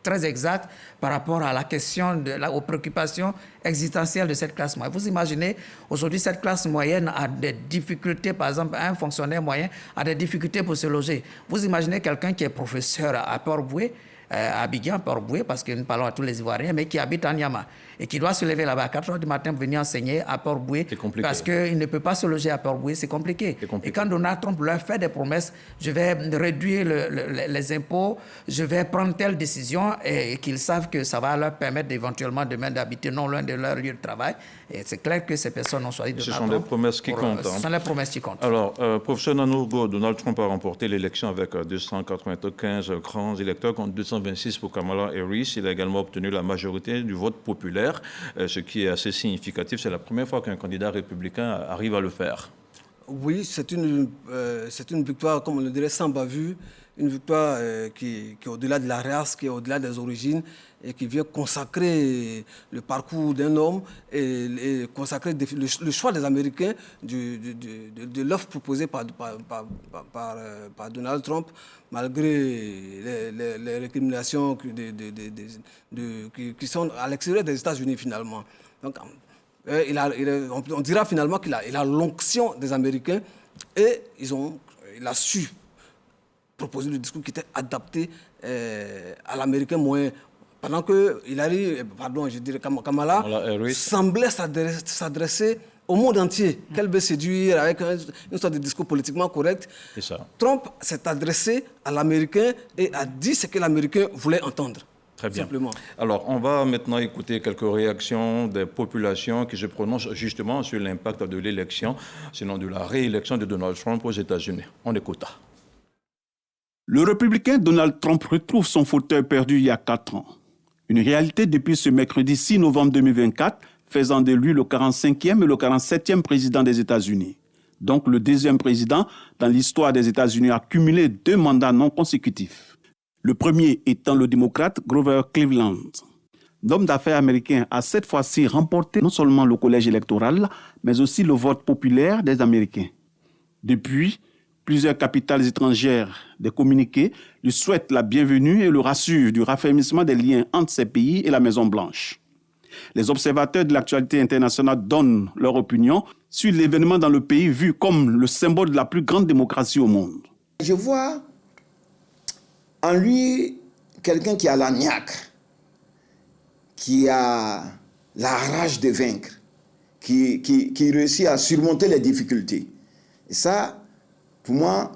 Speaker 3: très exact par rapport à la question aux préoccupations existentielles de cette classe moyenne. Vous imaginez, aujourd'hui, cette classe moyenne a des difficultés, par exemple, un fonctionnaire moyen a des difficultés pour se loger. Vous imaginez quelqu'un qui est professeur à Port-Boué, à Abidjan, Port-Boué, parce que nous parlons à tous les Ivoiriens, mais qui habite à Niama et qui doit se lever là-bas à 4 h du matin pour venir enseigner à Port-Boué parce qu'il ne peut pas se loger à Port-Boué, c'est compliqué. Et quand Donald Trump leur fait des promesses, je vais réduire les impôts, je vais prendre telle décision et qu'ils savent que ça va leur permettre éventuellement demain d'habiter non loin de leur lieu de travail. Et c'est clair que ces personnes ont choisi Donald Trump.
Speaker 1: Ce sont des promesses qui comptent.
Speaker 3: Ce sont les promesses qui comptent.
Speaker 1: Alors, professeur Nanougo, Donald Trump a remporté l'élection avec 295 grands électeurs contre 226 pour Kamala Harris. Il a également obtenu la majorité du vote populaire. Ce qui est assez significatif, c'est la première fois qu'un candidat républicain arrive à le faire.
Speaker 4: Oui, c'est une victoire, comme on le dirait, sans bavure, une victoire qui est au-delà de la race, qui est au-delà des origines et qui vient consacrer le parcours d'un homme et consacrer le choix des Américains de l'offre proposée par Donald Trump, malgré les récriminations qui sont à l'extérieur des États-Unis finalement. Donc, on dira finalement qu'il a l'onction des Américains et il a su proposer le discours qui était adapté à l'Américain moyen. Pendant que Kamala semblait s'adresser au monde entier, qu'elle veut séduire avec une sorte de discours politiquement correct. Trump s'est adressé à l'Américain et a dit ce que l'Américain voulait entendre.
Speaker 1: Très bien.
Speaker 4: Simplement.
Speaker 1: Alors, on va maintenant écouter quelques réactions des populations qui se prononcent justement sur l'impact de l'élection, sinon de la réélection de Donald Trump aux États-Unis. On écoute.
Speaker 5: Le républicain Donald Trump retrouve son fauteuil perdu il y a 4 ans. Une réalité depuis ce mercredi 6 novembre 2024, faisant de lui le 45e et le 47e président des États-Unis. Donc le 2e président dans l'histoire des États-Unis a cumulé 2 mandats non consécutifs. Le premier étant le démocrate Grover Cleveland. L'homme d'affaires américain a cette fois-ci remporté non seulement le collège électoral, mais aussi le vote populaire des Américains. Depuis, plusieurs capitales étrangères des communiqués lui souhaitent la bienvenue et le rassurent du raffermissement des liens entre ces pays et la Maison-Blanche. Les observateurs de l'actualité internationale donnent leur opinion sur l'événement dans le pays vu comme le symbole de la plus grande démocratie au monde.
Speaker 6: Je vois en lui quelqu'un qui a la niaque, qui a la rage de vaincre, qui réussit à surmonter les difficultés. Et ça, pour moi,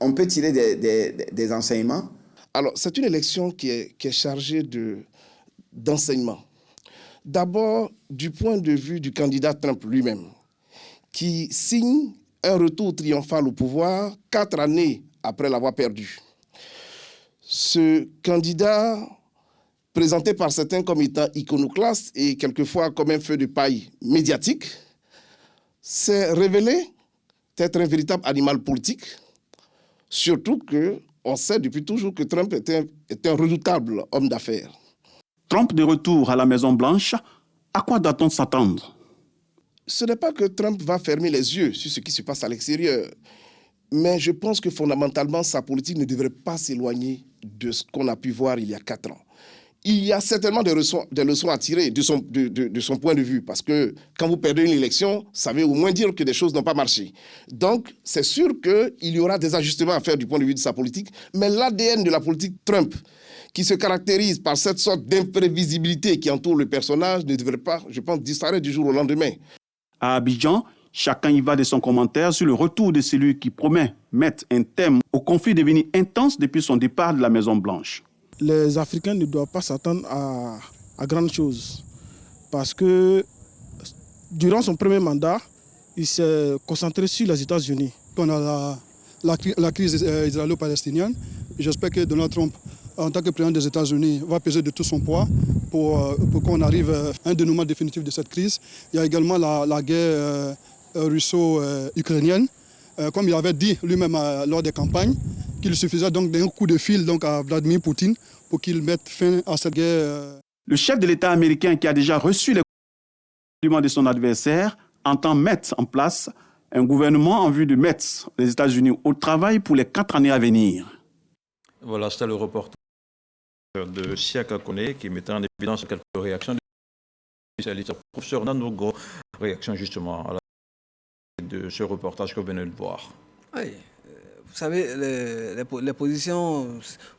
Speaker 6: on peut tirer des enseignements.
Speaker 7: Alors, c'est une élection qui est chargée d'enseignements. D'abord, du point de vue du candidat Trump lui-même, qui signe un retour triomphal au pouvoir 4 années après l'avoir perdu. Ce candidat, présenté par certains comme étant iconoclaste et quelquefois comme un feu de paille médiatique, s'est révélé être un véritable animal politique, surtout qu'on sait depuis toujours que Trump est un redoutable homme d'affaires.
Speaker 5: Trump de retour à la Maison-Blanche, à quoi doit-on s'attendre?
Speaker 7: Ce n'est pas que Trump va fermer les yeux sur ce qui se passe à l'extérieur, mais je pense que fondamentalement, sa politique ne devrait pas s'éloigner de ce qu'on a pu voir il y a 4 ans. Il y a certainement des leçons à tirer de son point de vue, parce que quand vous perdez une élection, ça veut au moins dire que des choses n'ont pas marché. Donc, c'est sûr qu'il y aura des ajustements à faire du point de vue de sa politique, mais l'ADN de la politique Trump, qui se caractérise par cette sorte d'imprévisibilité qui entoure le personnage, ne devrait pas, je pense, disparaître du jour au lendemain.
Speaker 5: À Abidjan, chacun y va de son commentaire sur le retour de celui qui promet mettre un terme au conflit devenu intense depuis son départ de la Maison-Blanche.
Speaker 8: Les Africains ne doivent pas s'attendre à grandes choses parce que durant son premier mandat, il s'est concentré sur les États-Unis. On a la crise israélo-palestinienne. J'espère que Donald Trump, en tant que président des États-Unis, va peser de tout son poids pour qu'on arrive à un dénouement définitif de cette crise. Il y a également la guerre russo-ukrainienne. Comme il avait dit lui-même lors des campagnes, qu'il suffisait donc d'un coup de fil à Vladimir Poutine pour qu'il mette fin à cette guerre.
Speaker 5: Le chef de l'État américain, qui a déjà reçu les compliments de son adversaire, entend mettre en place un gouvernement en vue de mettre les États-Unis au travail pour les 4 années à venir.
Speaker 1: Voilà, c'était le reportage de Siaka Kone qui mettait en évidence quelques réactions du spécialiste professeur Nanogo. Réaction justement à la de ce reportage que vous venez de voir.
Speaker 4: Oui, vous savez, les positions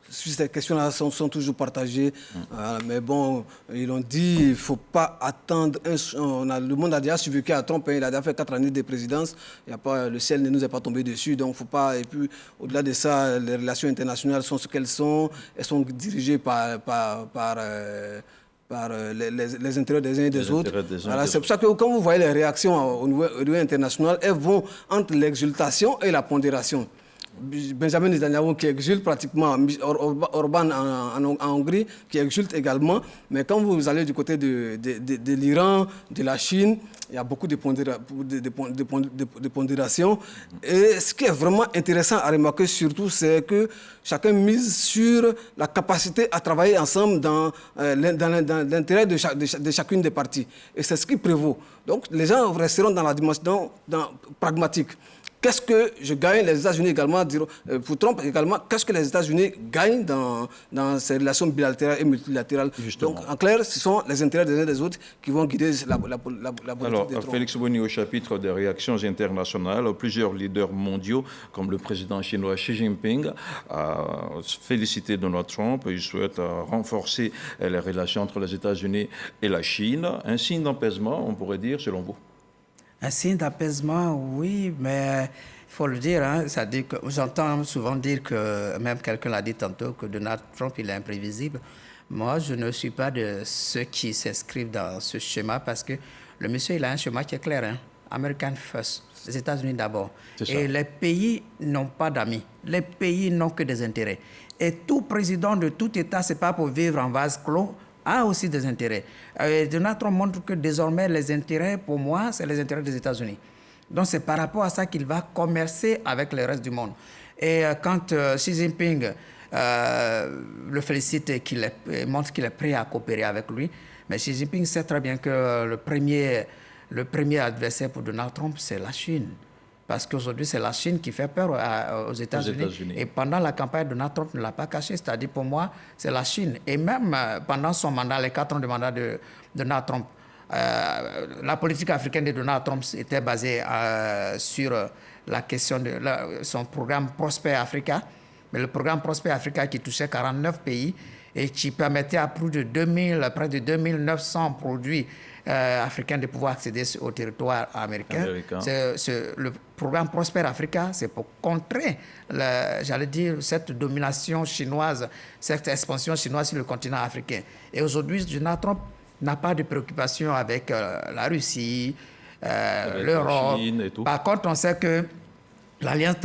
Speaker 4: sur cette question-là sont toujours partagées. Mais bon, ils l'ont dit, il ne faut pas attendre. Le monde a déjà survécu à Trump, il a déjà fait 4 années de présidence. Le ciel ne nous est pas tombé dessus. Donc, faut pas. Et puis, au-delà de ça, les relations internationales sont ce qu'elles sont. Elles sont dirigées par les intérêts des uns et des autres. Voilà, c'est pour ça que quand vous voyez les réactions au niveau international, elles vont entre l'exultation et la pondération. Benjamin Netanyahu qui exulte pratiquement, Orban en Hongrie qui exulte également, mais quand vous allez du côté de l'Iran, de la Chine, il y a beaucoup de pondération. Et ce qui est vraiment intéressant à remarquer surtout, c'est que chacun mise sur la capacité à travailler ensemble dans l'intérêt de chacune des parties. Et c'est ce qui prévaut. Donc les gens resteront dans la dimension pragmatique. Qu'est-ce que je gagne? Les États-Unis également diront, pour Trump également, qu'est-ce que les États-Unis gagnent dans ces relations bilatérales et multilatérales? Justement. Donc, en clair, ce sont les intérêts des uns et des autres qui vont guider la politique de Trump.
Speaker 1: Félix Boni, au chapitre des réactions internationales, plusieurs leaders mondiaux, comme le président chinois Xi Jinping, a félicité Donald Trump. Il souhaite renforcer les relations entre les États-Unis et la Chine. Un signe d'apaisement, on pourrait dire, selon vous?
Speaker 3: Un signe d'apaisement, oui, mais il faut le dire, c'est-à-dire que j'entends souvent dire que, même quelqu'un l'a dit tantôt, que Donald Trump, il est imprévisible. Moi, je ne suis pas de ceux qui s'inscrivent dans ce schéma parce que le monsieur, il a un schéma qui est clair, American first, les États-Unis d'abord. Et les pays n'ont pas d'amis, les pays n'ont que des intérêts. Et tout président de tout État, ce n'est pas pour vivre en vase clos, a aussi des intérêts. Donald Trump montre que désormais, les intérêts, pour moi, c'est les intérêts des États-Unis. Donc, c'est par rapport à ça qu'il va commercer avec le reste du monde. Et quand Xi Jinping le félicite et qu'il montre qu'il est prêt à coopérer avec lui, mais Xi Jinping sait très bien que le premier adversaire pour Donald Trump, c'est la Chine. Parce qu'aujourd'hui, c'est la Chine qui fait peur aux États-Unis. Et pendant la campagne, Donald Trump ne l'a pas caché. C'est-à-dire, pour moi, c'est la Chine. Et même pendant son mandat, les 4 ans de mandat de Donald Trump, la politique africaine de Donald Trump était basée sur la question de son programme Prosper Africa. Mais le programme Prosper Africa qui touchait 49 pays, et qui permettait à plus de près de 2900 produits africains de pouvoir accéder au territoire américain. Le programme Prosper Africa, c'est pour contrer, j'allais dire, cette domination chinoise, cette expansion chinoise sur le continent africain. Et aujourd'hui, Donald Trump n'a pas de préoccupation avec la Russie, l'Europe. Par contre, on sait que l'Alliance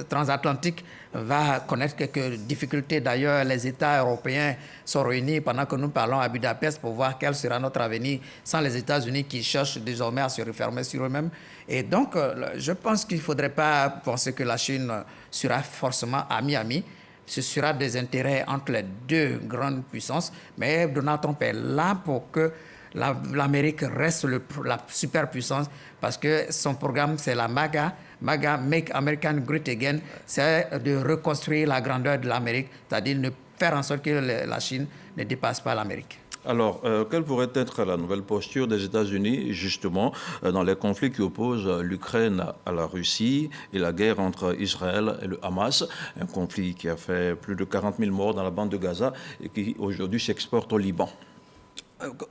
Speaker 3: transatlantique va connaître quelques difficultés. D'ailleurs, les États européens sont réunis pendant que nous parlons à Budapest pour voir quel sera notre avenir sans les États-Unis qui cherchent désormais à se refermer sur eux-mêmes. Et donc, je pense qu'il ne faudrait pas penser que la Chine sera forcément ami-ami. Ce sera des intérêts entre les deux grandes puissances. Mais Donald Trump est là pour que l'Amérique reste la superpuissance parce que son programme, c'est la MAGA, Make America Great Again, c'est de reconstruire la grandeur de l'Amérique, c'est-à-dire de faire en sorte que la Chine ne dépasse pas l'Amérique.
Speaker 1: Alors, quelle pourrait être la nouvelle posture des États-Unis, justement, dans les conflits qui opposent l'Ukraine à la Russie et la guerre entre Israël et le Hamas, un conflit qui a fait plus de 40 000 morts dans la bande de Gaza et qui aujourd'hui s'exporte au Liban?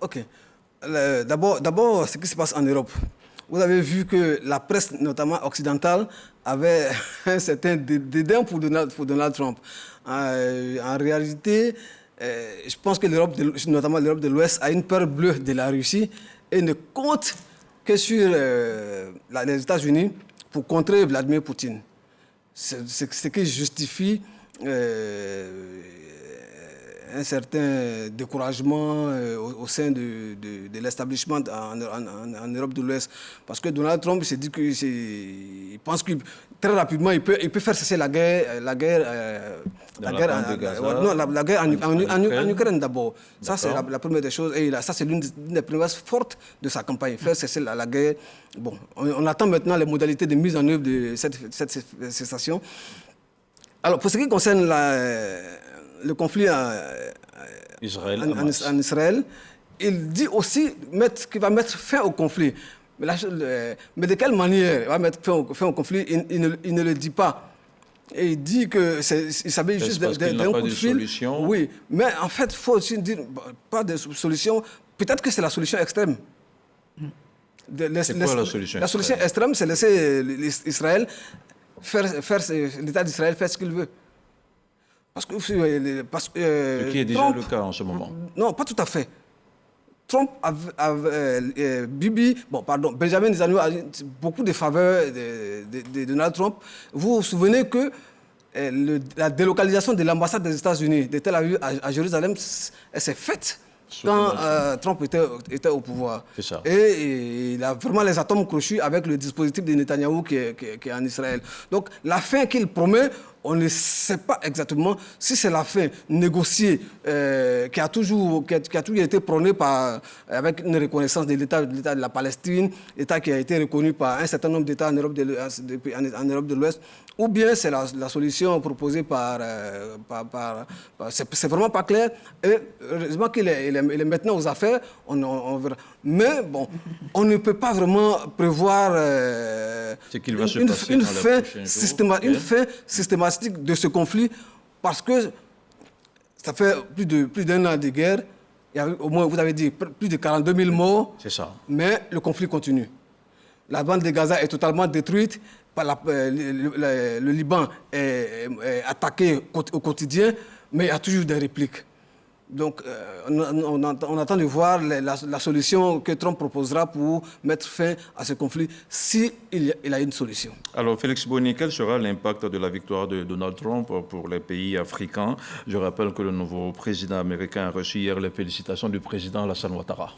Speaker 4: OK. D'abord, ce qui se passe en Europe. Vous avez vu que la presse, notamment occidentale, avait un certain dédain pour Donald Trump. En réalité, je pense que l'Europe, notamment l'Europe de l'Ouest, a une peur bleue de la Russie et ne compte que sur les États-Unis pour contrer Vladimir Poutine. C'est ce qui justifie un certain découragement au sein de l'establishment en Europe de l'Ouest. Parce que Donald Trump s'est dit qu'il pense que très rapidement, il peut faire cesser la guerre en Ukraine d'abord. Ça, c'est la première des choses. Et ça, c'est l'une des promesses fortes de sa campagne, faire cesser la guerre. Bon, on attend maintenant les modalités de mise en œuvre de cette cessation. Alors, pour ce qui concerne le conflit en Israël, il dit aussi qu'il va mettre fin au conflit. Mais de quelle manière il va mettre fin au conflit, il ne le dit pas. Et il dit qu'il s'agit juste d'un coup de fil. Solution. Oui, mais en fait, il faut aussi dire, pas de solution. Peut-être que c'est la solution extrême.
Speaker 1: C'est quoi la solution extrême?
Speaker 4: La solution extrême, c'est laisser Israël l'État d'Israël faire ce qu'il veut.
Speaker 1: Ce qui est déjà le cas en ce moment.
Speaker 4: Non, pas tout à fait. Benjamin Netanyahu a beaucoup de faveurs de Donald Trump. Vous vous souvenez que la délocalisation de l'ambassade des États-Unis de Tel Aviv à Jérusalem, elle s'est faite quand Trump était au pouvoir.
Speaker 1: C'est ça.
Speaker 4: Et il a vraiment les atomes crochus avec le dispositif de Netanyahou qui est en Israël. Donc la fin qu'il promet, on ne sait pas exactement si c'est la fin négociée qui a toujours été prônée avec une reconnaissance de l'État de la Palestine, État qui a été reconnu par un certain nombre d'États en Europe de l'Ouest, ou bien c'est la solution proposée c'est vraiment pas clair. Et heureusement qu'il est maintenant aux affaires, on verra. Mais bon, on ne peut pas vraiment prévoir une fin systématique de ce conflit, parce que ça fait plus d'un an de guerre. Il y a au moins, vous avez dit, plus de 42 000 morts.
Speaker 1: C'est ça.
Speaker 4: Mais le conflit continue. La bande de Gaza est totalement détruite. Le Liban est attaqué au quotidien, mais il y a toujours des répliques. Donc, on attend de voir la solution que Trump proposera pour mettre fin à ce conflit, s'il a une solution.
Speaker 1: Alors, Félix Boni, quel sera l'impact de la victoire de Donald Trump pour les pays africains? Je rappelle que le nouveau président américain a reçu hier les félicitations du président Alassane Ouattara.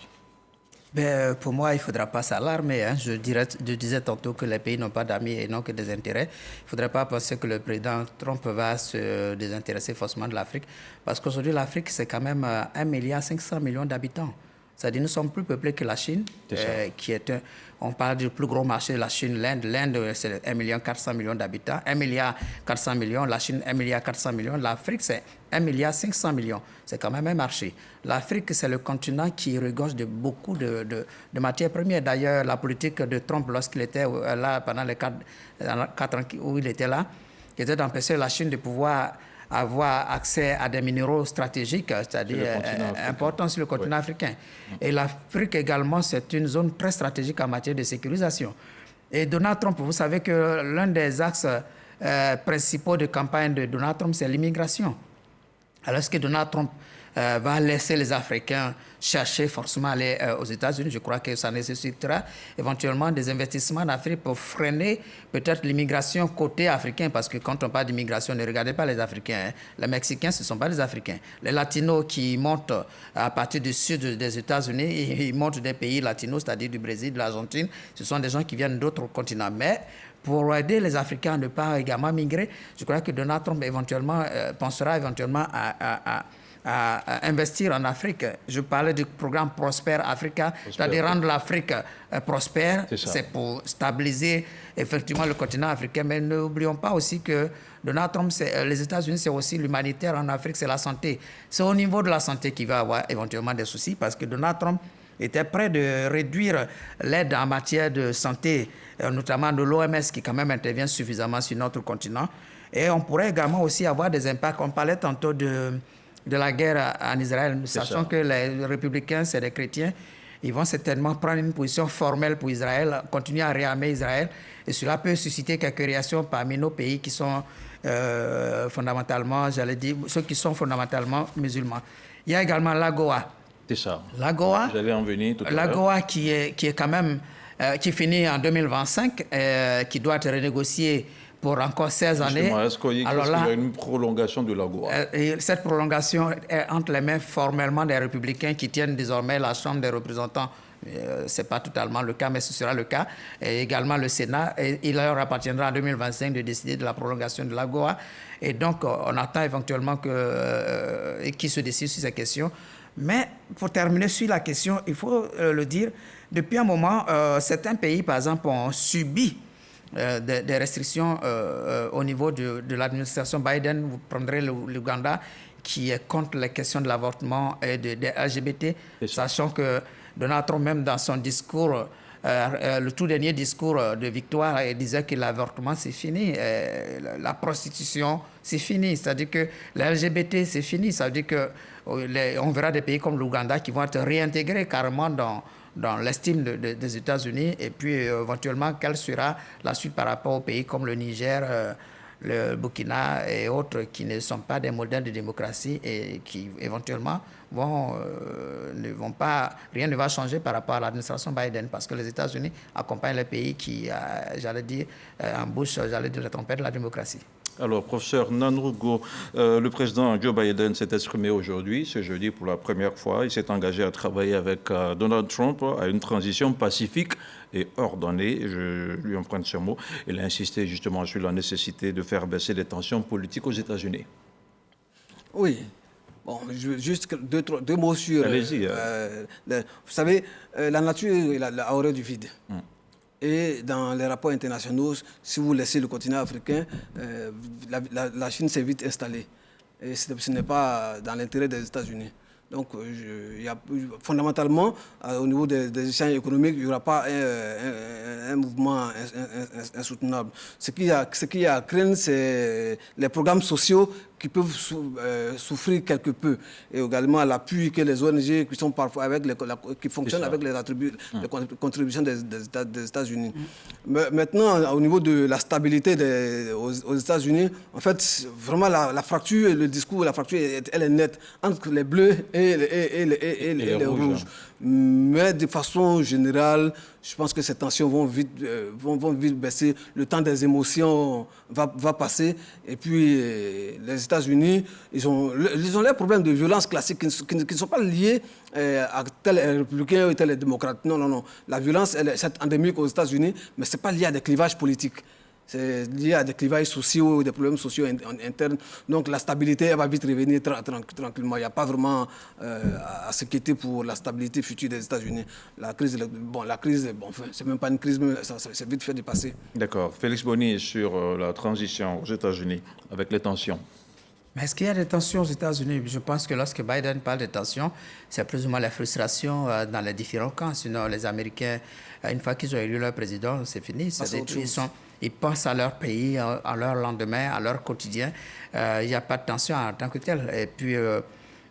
Speaker 3: Pour moi, il ne faudra pas s'alarmer. Je disais tantôt que les pays n'ont pas d'amis et non que des intérêts. Il ne faudrait pas penser que le président Trump va se désintéresser forcément de l'Afrique. Parce qu'aujourd'hui, l'Afrique, c'est quand même 1,5 milliard d'habitants. C'est-à-dire nous sommes plus peuplés que la Chine, on parle du plus gros marché de la Chine, l'Inde. L'Inde, c'est 1,4 milliard d'habitants. 1,4 milliard, la Chine, 1,4 milliard. L'Afrique, c'est 1,5 milliard. C'est quand même un marché. L'Afrique, c'est le continent qui regorge de beaucoup de matières premières. D'ailleurs, la politique de Trump, lorsqu'il était là, pendant les 4 ans où il était là, était d'empêcher la Chine de pouvoir avoir accès à des minéraux stratégiques, c'est-à-dire importants sur le continent africain. Et l'Afrique également, c'est une zone très stratégique en matière de sécurisation. Et Donald Trump, vous savez que l'un des axes principaux de campagne de Donald Trump, c'est l'immigration. Alors, est-ce que Donald Trump va laisser les Africains chercher forcément à aller aux États-Unis? Je crois que ça nécessitera éventuellement des investissements en Afrique pour freiner peut-être l'immigration côté africain, parce que quand on parle d'immigration, ne regardez pas les Africains. Hein. Les Mexicains, ce ne sont pas des Africains. Les Latinos qui montent à partir du sud des États-Unis, ils montent des pays latinos, c'est-à-dire du Brésil, de l'Argentine. Ce sont des gens qui viennent d'autres continents. Mais pour aider les Africains à ne pas également migrer, je crois que Donald Trump pensera éventuellement à investir en Afrique. Je parlais du programme Prosper Africa, c'est-à-dire rendre l'Afrique prospère. C'est pour stabiliser effectivement le continent africain. Mais n'oublions pas aussi que Donald Trump, les États-Unis, c'est aussi l'humanitaire en Afrique, c'est la santé. C'est au niveau de la santé qu'il va avoir éventuellement des soucis, parce que Donald Trump était prêt de réduire l'aide en matière de santé, notamment de l'OMS, qui quand même intervient suffisamment sur notre continent. Et on pourrait également aussi avoir des impacts. On parlait tantôt de la guerre en Israël, sachant que les républicains, c'est des chrétiens. Ils vont certainement prendre une position formelle pour Israël, continuer à réarmer Israël. Et cela peut susciter quelques réactions parmi nos pays qui sont fondamentalement, ceux qui sont fondamentalement musulmans. Il y a également l'AGOA.
Speaker 1: C'est ça.
Speaker 3: L'AGOA,
Speaker 1: j'allais en venir tout à l'heure.
Speaker 3: L'AGOA qui est quand même, qui finit en 2025, qui doit être renégociée pour encore 16 années.
Speaker 1: Est-ce qu'il y a une prolongation de l'AGOA?
Speaker 3: Cette prolongation est entre les mains formellement des républicains qui tiennent désormais la Chambre des représentants. Ce n'est pas totalement le cas, mais ce sera le cas. Et également le Sénat. Et il leur appartiendra en 2025 de décider de la prolongation de l'AGOA. Et donc, on attend éventuellement qu'ils se décident sur ces questions. Mais pour terminer sur la question, il faut le dire, depuis un moment, certains pays, par exemple, ont subi des restrictions au niveau de l'administration Biden. Vous prendrez l'Ouganda, qui est contre les questions de l'avortement et des LGBT, sachant que Donald Trump, même dans son discours, le tout dernier discours de victoire, il disait que l'avortement, c'est fini, la prostitution, c'est fini, c'est-à-dire que les LGBT, c'est fini, ça veut dire qu'on verra des pays comme l'Ouganda qui vont être réintégrés carrément dans l'estime des États-Unis, et puis éventuellement, quelle sera la suite par rapport aux pays comme le Niger, le Burkina et autres qui ne sont pas des modèles de démocratie et qui éventuellement rien ne va changer par rapport à l'administration Biden, parce que les États-Unis accompagnent les pays qui, embauchent, la trompette de la démocratie.
Speaker 1: Alors, professeur Nanrugo, le président Joe Biden s'est exprimé aujourd'hui, ce jeudi, pour la première fois. Il s'est engagé à travailler avec Donald Trump à une transition pacifique et ordonnée. Je lui emprunte ce mot. Il a insisté justement sur la nécessité de faire baisser les tensions politiques aux États-Unis.
Speaker 4: Oui. Bon, juste deux mots sur...
Speaker 1: Allez-y.
Speaker 4: Vous savez, la nature a horreur du vide. Et dans les rapports internationaux, si vous laissez le continent africain, la Chine s'est vite installée. Et ce n'est pas dans l'intérêt des États-Unis. Donc, fondamentalement, au niveau des échanges économiques, il n'y aura pas un mouvement insoutenable. Ce qu'il y a à craindre, c'est les programmes sociaux qui peuvent souffrir quelque peu, et également l'appui que les ONG qui sont parfois qui fonctionnent avec les contributions des États-Unis. Maintenant, au niveau de la stabilité aux États-Unis, en fait, vraiment la fracture et le discours, la fracture, elle est nette entre les bleus et les rouges. Mais de façon générale, je pense que ces tensions vont vite baisser. Le temps des émotions va passer. Et puis, les États-Unis, ils ont leurs problèmes de violence classiques qui ne sont pas liés à tel républicain ou tel démocrate. Non. La violence, c'est endémique aux États-Unis, mais ce n'est pas lié à des clivages politiques. C'est lié à des clivages sociaux, des problèmes sociaux internes. Donc la stabilité, elle va vite revenir tranquillement. Il n'y a pas vraiment à s'inquiéter pour la stabilité future des États-Unis. La crise, c'est même pas une crise, mais c'est vite fait de passer.
Speaker 1: D'accord. Félix Boni sur la transition aux États-Unis avec les tensions.
Speaker 3: Mais est-ce qu'il y a des tensions aux États-Unis? Je pense que lorsque Biden parle de tensions, c'est plus ou moins la frustration dans les différents camps. Sinon, les Américains, une fois qu'ils ont élu leur président, c'est fini. Ils pensent à leur pays, à leur lendemain, à leur quotidien. Il n'y a pas de tension en tant que telle. Et puis,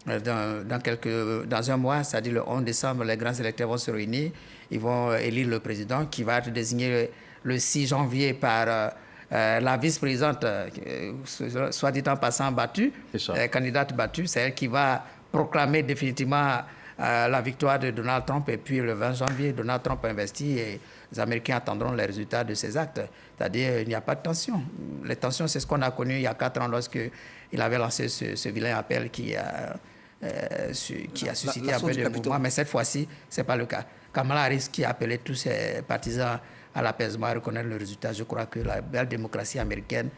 Speaker 3: dans un mois, c'est-à-dire le 11 décembre, les grands électeurs vont se réunir. Ils vont élire le président qui va être désigné le 6 janvier par la vice-présidente, soit dit en passant, battue, candidate battue. C'est elle qui va proclamer définitivement la victoire de Donald Trump. Et puis le 20 janvier, Donald Trump investit et les Américains attendront les résultats de ses actes. C'est-à-dire il n'y a pas de tension. Les tensions, c'est ce qu'on a connu il y a 4 ans lorsqu'il avait lancé ce vilain appel qui a suscité un peu de mouvement. Mais cette fois-ci, ce n'est pas le cas. Kamala Harris, qui a appelé tous ses partisans à l'apaisement, à reconnaître le résultat, je crois que la belle démocratie américaine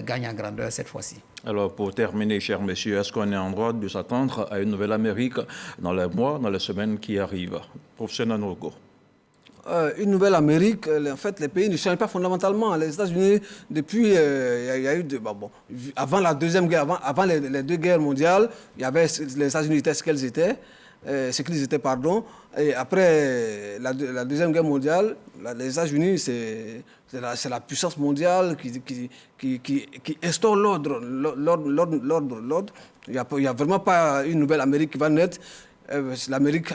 Speaker 3: gagne en grandeur cette fois-ci.
Speaker 1: Alors, pour terminer, chers messieurs, est-ce qu'on est en droit de s'attendre à une nouvelle Amérique dans les mois, dans les semaines qui arrivent? Professeur Nanougo.
Speaker 4: Une nouvelle Amérique, en fait, les pays ne changent pas fondamentalement. Les États-Unis, depuis, il y a eu avant la deuxième guerre, avant les deux guerres mondiales, les États-Unis étaient ce qu'ils étaient. Et après la Deuxième Guerre mondiale, les États-Unis, c'est la puissance mondiale qui instaure l'ordre. Il n'y a vraiment pas une nouvelle Amérique qui va naître. L'Amérique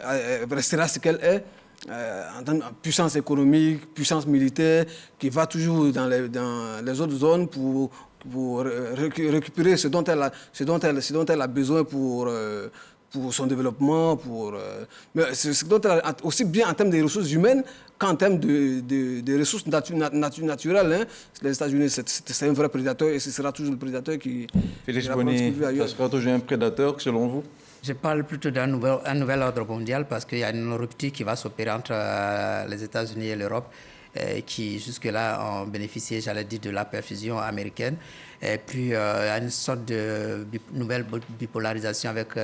Speaker 4: restera ce qu'elle est, en tant que puissance économique, puissance militaire, qui va toujours dans les autres zones pour récupérer ce dont elle a besoin pour son développement, mais aussi bien en termes de ressources humaines qu'en termes de ressources naturelles. Hein. Les États-Unis, c'est un vrai prédateur et ce sera toujours le prédateur qui...
Speaker 1: Félix Boni, ça sera toujours un prédateur selon vous?
Speaker 3: Je parle plutôt d'un nouvel ordre mondial parce qu'il y a une rupture qui va s'opérer entre les États-Unis et l'Europe qui jusque-là ont bénéficié, j'allais dire, de la perfusion américaine. Et puis, il y a une sorte de nouvelle bipolarisation avec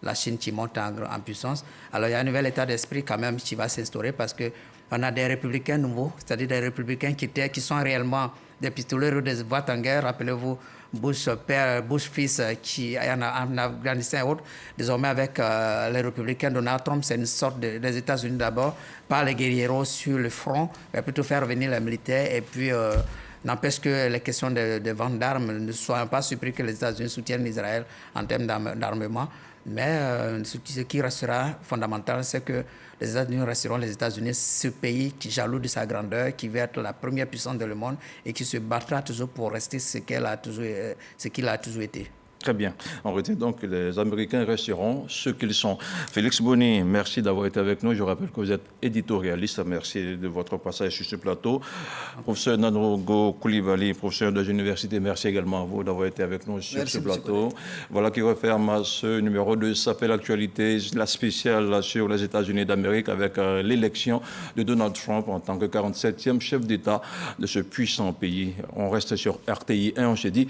Speaker 3: la Chine qui monte en puissance. Alors, il y a un nouvel état d'esprit quand même qui va s'instaurer parce qu'on a des républicains nouveaux, c'est-à-dire des républicains qui sont réellement des pistolets ou des boîtes en guerre. Rappelez-vous Bush père, Bush fils qui est en Afghanistan et autres. Désormais, avec les républicains, Donald Trump, c'est une sorte des États-Unis d'abord, pas les guerrieros sur le front, mais plutôt faire revenir les militaires et puis... N'empêche que les questions de vente d'armes ne soient pas surpris que les États-Unis soutiennent Israël en termes d'armement. Mais ce qui restera fondamental, c'est que les États-Unis resteront les États-Unis, ce pays qui jaloux de sa grandeur, qui veut être la première puissance dans le monde et qui se battra toujours pour rester ce qu'il a toujours été.
Speaker 1: Très bien. On retient donc que les Américains resteront ce qu'ils sont. Félix Boni, merci d'avoir été avec nous. Je rappelle que vous êtes éditorialiste. Merci de votre passage sur ce plateau. Professeur Nanougo Coulibaly, professeur de l'université, merci également à vous d'avoir été avec nous sur ce plateau. Voilà qui referme ce numéro de Ça fait l'actualité, la spéciale sur les États-Unis d'Amérique avec l'élection de Donald Trump en tant que 47e chef d'État de ce puissant pays. On reste sur RTI 1. On se dit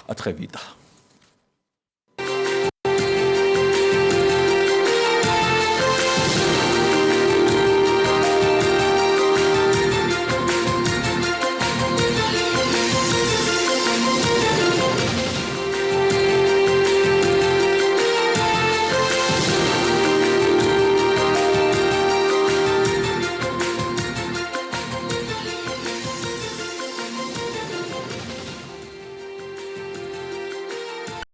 Speaker 1: à très vite.